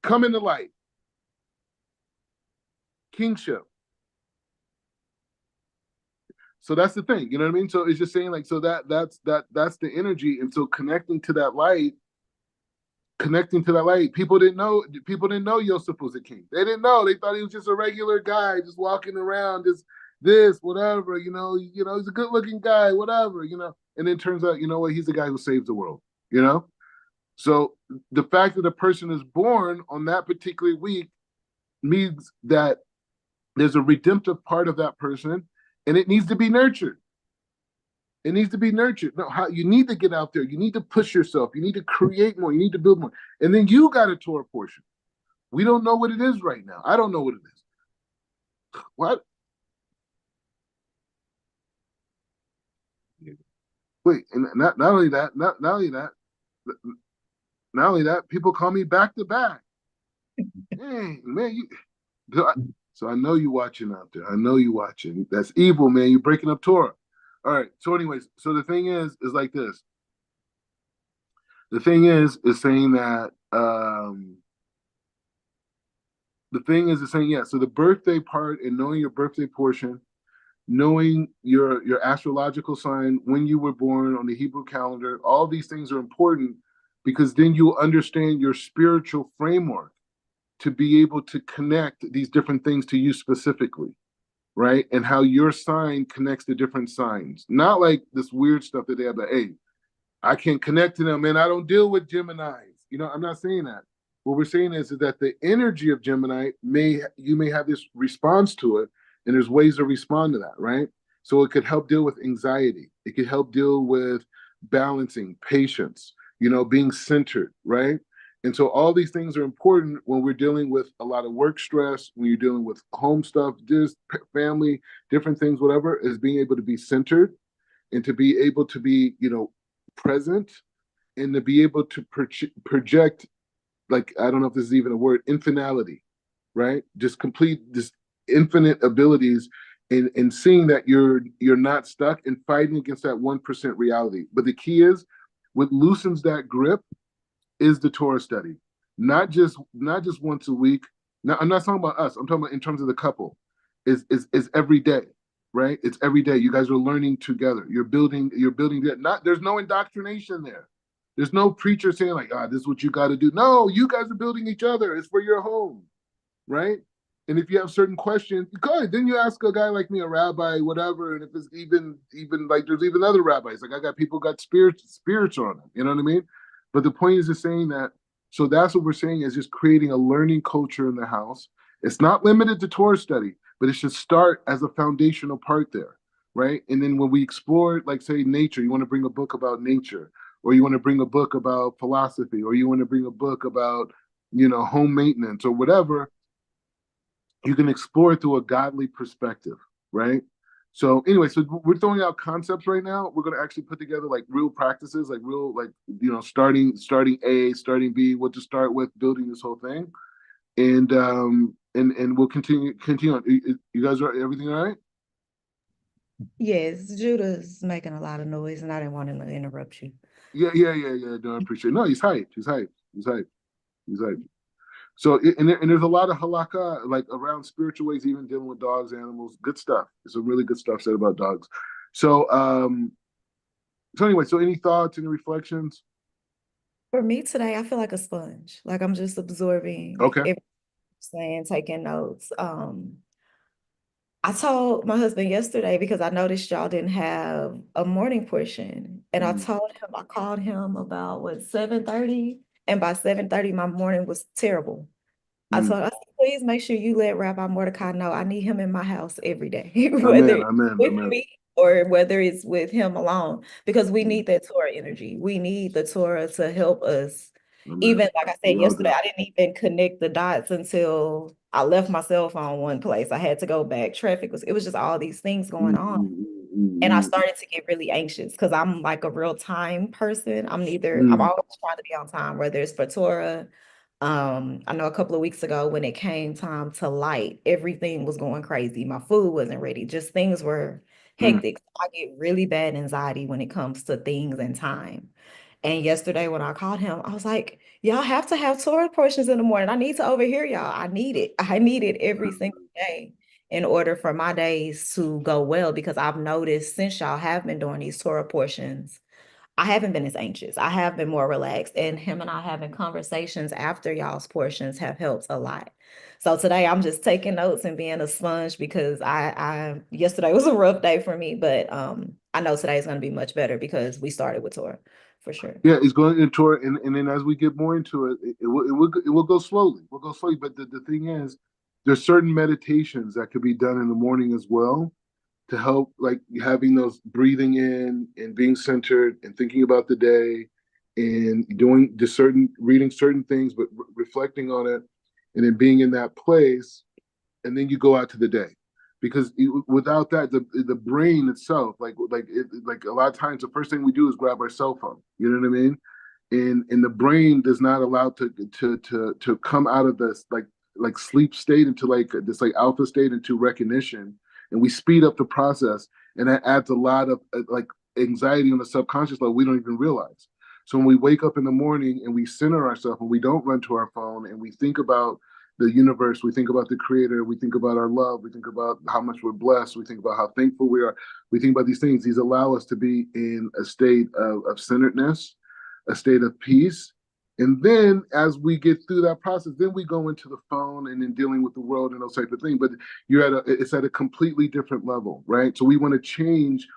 come into light, kingship. So that's the thing, you know what I mean? So it's just saying like, so that's the energy, and so connecting to that light. People didn't know Yosef was a king. They didn't know. They thought he was just a regular guy, just walking around, just this, whatever, he's a good looking guy, whatever, and then turns out, you know what, he's the guy who saves the world, So the fact that a person is born on that particular week means that there's a redemptive part of that person, and it needs to be nurtured. It needs to be nurtured. No, you need to get out there. You need to push yourself. You need to create more. You need to build more. And then you got a Torah portion. We don't know what it is right now. I don't know what it is. What? Wait, and not only that, people call me back to back. Hey, man, so I know you watching out there. I know you watching. That's evil, man. You're breaking up Torah. All right. So, anyways, so the thing is like this. The thing is saying that yeah. So the birthday part and knowing your birthday portion, knowing your astrological sign, when you were born on the Hebrew calendar, all these things are important because then you'll understand your spiritual framework to be able to connect these different things to you specifically. Right? And how your sign connects to different signs. Not like this weird stuff that they have like, hey, I can't connect to them, and I don't deal with Geminis. I'm not saying that. What we're saying is that the energy of Gemini you may have this response to it, and there's ways to respond to that, right? So it could help deal with anxiety. It could help deal with balancing, patience, being centered, right? And so all these things are important when we're dealing with a lot of work stress, when you're dealing with home stuff, just family, different things, whatever, is being able to be centered and to be able to be, present and to be able to project, like, I don't know if this is even a word, infinality, right? Just complete this infinite abilities in seeing that you're not stuck and fighting against that 1% reality. But the key is what loosens that grip is the Torah study, not just once a week. Now, I'm not talking about us. I'm talking about in terms of the couple. Is every day, right? It's every day. You guys are learning together. You're building that. There's no indoctrination there. There's no preacher saying like, this is what you got to do. No, you guys are building each other. It's for your home, right? And if you have certain questions, good. Then you ask a guy like me, a rabbi, whatever. And if it's even like there's even other rabbis. Like I got people got spirits on them. You know what I mean? But the point is just saying that, so that's what we're saying is just creating a learning culture in the house. It's not limited to Torah study, but it should start as a foundational part there, right? And then when we explore, like say nature, you want to bring a book about nature, or you want to bring a book about philosophy, or you want to bring a book about, home maintenance or whatever, you can explore it through a godly perspective, right? So anyway, so we're throwing out concepts right now. We're going to actually put together like real practices, like real, like, starting A, starting B, what to start with, building this whole thing. And we'll continue on. You guys are everything all right? Yes, Judah's making a lot of noise and I didn't want him to interrupt you. Yeah. No, I appreciate it. No, he's hyped. He's hyped. So, and there's a lot of halakha, like around spiritual ways, even dealing with dogs, animals, good stuff. There's some really good stuff said about dogs. So anyway, so any thoughts, any reflections? For me today, I feel like a sponge. Like I'm just absorbing Okay. everything you're saying, taking notes. I told my husband yesterday because I noticed y'all didn't have a morning portion. And I called him about 7:30. And by 7:30, my morning was terrible. I said, please make sure you let Rabbi Mordecai know I need him in my house every day, whether it's with me or whether it's with him alone, because we need that Torah energy. We need the Torah to help us. Even like I said yesterday, I didn't even connect the dots until I left my cell phone one place. I had to go back. It was just all these things going on. And I started to get really anxious because I'm like a real time person. I'm always trying to be on time, whether it's for Torah, I know a couple of weeks ago when it came time to light, everything was going crazy. My food wasn't ready. Just things were Mm. hectic. I get really bad anxiety when it comes to things and time. And yesterday when I called him, I was like, y'all have to have Torah portions in the morning. I need to overhear y'all. I need it. I need it every single day in order for my days to go well, because I've noticed since y'all have been doing these Torah portions, I haven't been as anxious. I have been more relaxed. And him and I having conversations after y'all's portions have helped a lot. So today I'm just taking notes and being a sponge, because I yesterday was a rough day for me, but I know today's gonna be much better because we started with Torah for sure. Yeah, it's going into it, and then as we get more into it, it will go slowly. We'll go slowly, but the thing is, there's certain meditations that could be done in the morning as well to help, like having those breathing in and being centered and thinking about the day and doing the certain reading certain things, but reflecting on it, and then being in that place, and then you go out to the day. Because without that, the brain itself, like a lot of times, the first thing we do is grab our cell phone. You know what I mean? And the brain does not allow to come out of this like sleep state into like this like alpha state into recognition, and we speed up the process, and that adds a lot of like anxiety on the subconscious level we don't even realize. So when we wake up in the morning and we center ourselves and we don't run to our phone and we think about the universe, we think about the creator, we think about our love, we think about how much we're blessed, we think about how thankful we are, we think about these things. These allow us to be in a state of centeredness, a state of peace. And then as we get through that process, then we go into the phone and then dealing with the world and those type of things. But it's at a completely different level, right? So we want to change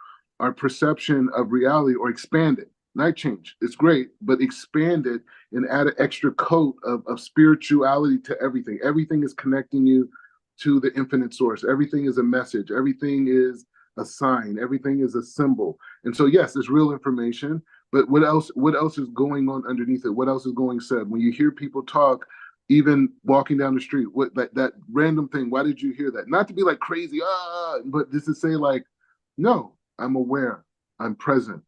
our perception of reality, or expand it. Not change, it's great, but expand it and add an extra coat of spirituality to everything. Everything is connecting you to the infinite source. Everything is a message. Everything is a sign. Everything is a symbol. And so, yes, it's real information, but what else? What else is going on underneath it? What else is going said? When you hear people talk, even walking down the street, what that random thing? Why did you hear that? Not to be like crazy, but just to say like, no, I'm aware. I'm present.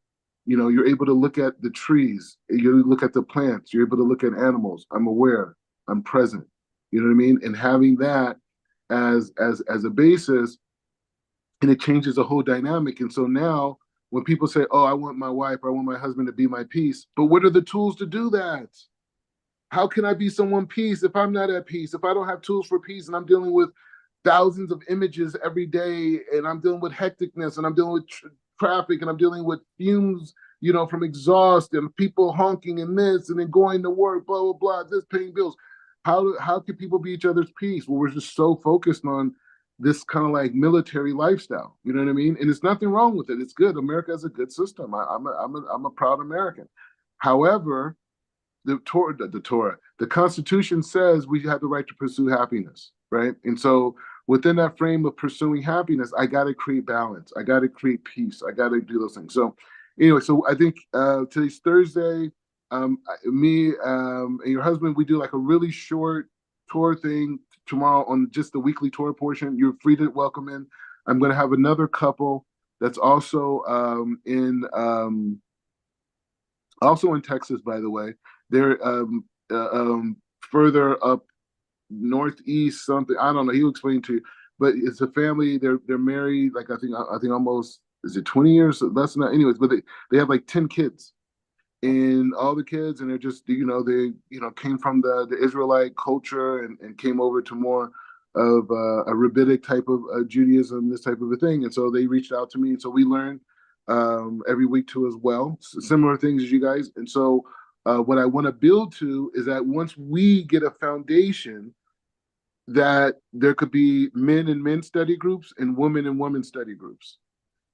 You know, you're able to look at the trees, you look at the plants, you're able to look at animals. I'm aware, I'm present. You know what I mean? And having that as a basis, and it changes the whole dynamic. And so now when people say, oh, I want my wife or I want my husband to be my peace, but what are the tools to do that? How can I be someone peace if I'm not at peace? If I don't have tools for peace and I'm dealing with thousands of images every day, and I'm dealing with hecticness, and I'm dealing with traffic, and I'm dealing with fumes, you know, from exhaust and people honking and this, and then going to work, blah, blah, blah, this, paying bills. How can people be each other's peace? Well, we're just so focused on this kind of like military lifestyle. You know what I mean? And there's nothing wrong with it. It's good. America has a good system. I'm a proud American. However, the Constitution says we have the right to pursue happiness, right? And so within that frame of pursuing happiness, I got to create balance. I got to create peace. I got to do those things. So anyway, so I think today's Thursday. Me and your husband, we do like a really short tour thing tomorrow on just the weekly tour portion. You're free to welcome in. I'm going to have another couple that's also in Texas, by the way. They're further up northeast, something. I don't know. He'll explain to you. But it's a family. They're married. Like I think almost, is it 20 years? Less than that. Anyways, but they have like 10 kids, and all the kids, and they're just they came from the Israelite culture and came over to more of a rabbinic type of Judaism, this type of a thing. And so they reached out to me, and so we learn every week too as well, similar things as you guys. And so what I want to build to is that once we get a foundation, that there could be men and men study groups and women study groups,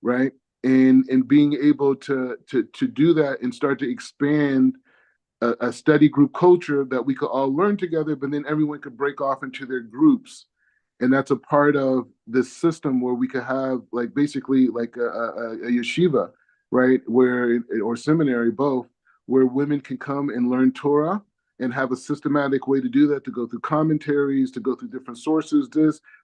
right? And being able to do that and start to expand a study group culture that we could all learn together, but then everyone could break off into their groups. And that's a part of this system where we could have like basically like a yeshiva, right? Or seminary, both, where women can come and learn Torah and have a systematic way to do that, to go through commentaries, to go through different sources,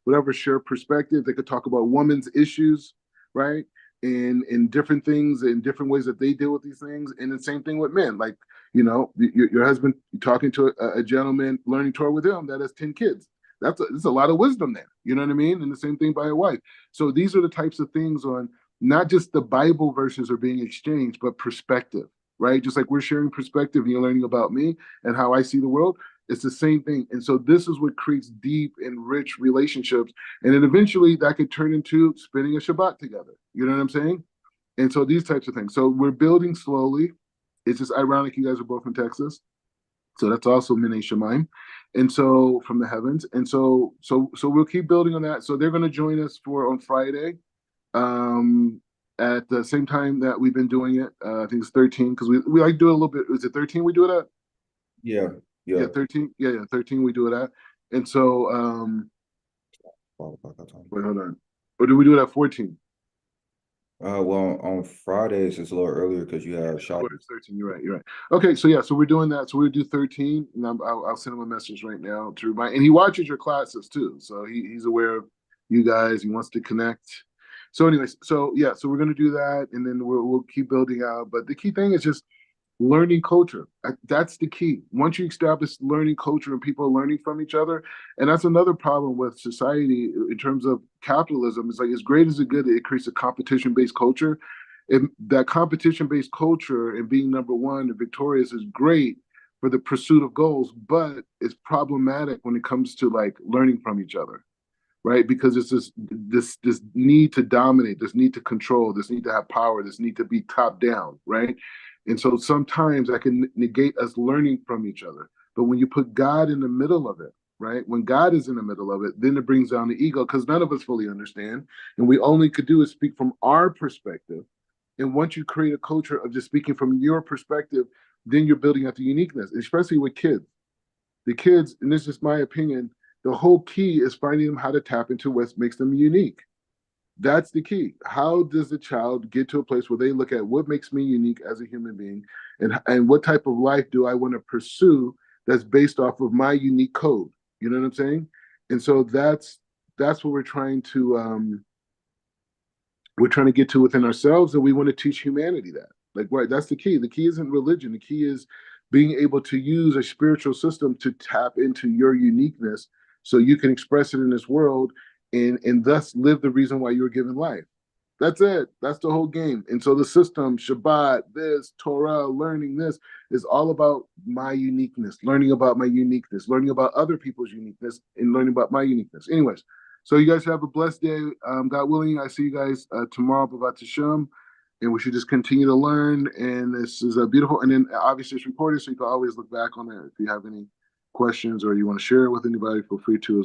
whatever, share perspective. They could talk about women's issues, right? in different things, in different ways that they deal with these things. And the same thing with men. Like, your husband talking to a gentleman, learning Torah with him that has 10 kids. That's a lot of wisdom there. You know what I mean? And the same thing by a wife. So these are the types of things on not just the Bible verses are being exchanged, but perspective, right? Just like we're sharing perspective and you're learning about me and how I see the world. It's the same thing. And so this is what creates deep and rich relationships. And then eventually that could turn into spending a Shabbat together. You know what I'm saying? And so these types of things. So we're building slowly. It's just ironic you guys are both from Texas. So that's also Minei Shemaim. And so from the heavens. And so we'll keep building on that. So they're going to join us for on Friday. At the same time that we've been doing it. I think it's 13 because we like to do it a little bit. Is it 13 we do it at? Yeah. Yeah, 13. Yeah, 13 we do it at. And so wait, hold on. Or do we do it at 14? Well, on Fridays it's a little earlier because you have shop. It's 13. You're right. Okay, so yeah, so we're doing that. So we'll do 13, and I'll send him a message right now to remind. And he watches your classes too, so he's aware of you guys. He wants to connect. So anyways, so yeah, so we're gonna do that, and then we'll keep building out. But the key thing is just learning culture. That's the key. Once you establish learning culture and people are learning from each other, and that's another problem with society in terms of capitalism. It's like as great as it good, it creates a competition-based culture. That competition-based culture and being number one and victorious is great for the pursuit of goals, but it's problematic when it comes to like learning from each other, right? Because it's this need to dominate, this need to control, this need to have power, this need to be top down, right? And so sometimes that can negate us learning from each other. But when you put God in the middle of it, right? When God is in the middle of it, then it brings down the ego because none of us fully understand. And we only could do is speak from our perspective. And once you create a culture of just speaking from your perspective, then you're building out the uniqueness, especially with kids. The kids, and this is just my opinion, the whole key is finding them how to tap into what makes them unique. That's the key. How does the child get to a place where they look at what makes me unique as a human being and what type of life do I want to pursue that's based off of my unique code? You know what I'm saying? And so that's what we're trying to get to within ourselves, and we want to teach humanity that. Like, right, that's the key. The key isn't religion. The key is being able to use a spiritual system to tap into your uniqueness so you can express it in this world and thus live the reason why you were given life. That's it. That's the whole game. And so the system, Shabbat, this, Torah, learning this is all about my uniqueness, learning about my uniqueness, learning about other people's uniqueness, and learning about my uniqueness. Anyways, so you guys have a blessed day. God willing, I see you guys tomorrow, B'vat Hashem, and we should just continue to learn. And this is a beautiful, and then obviously it's recorded, so you can always look back on it. If you have any questions or you want to share it with anybody, feel free to as well.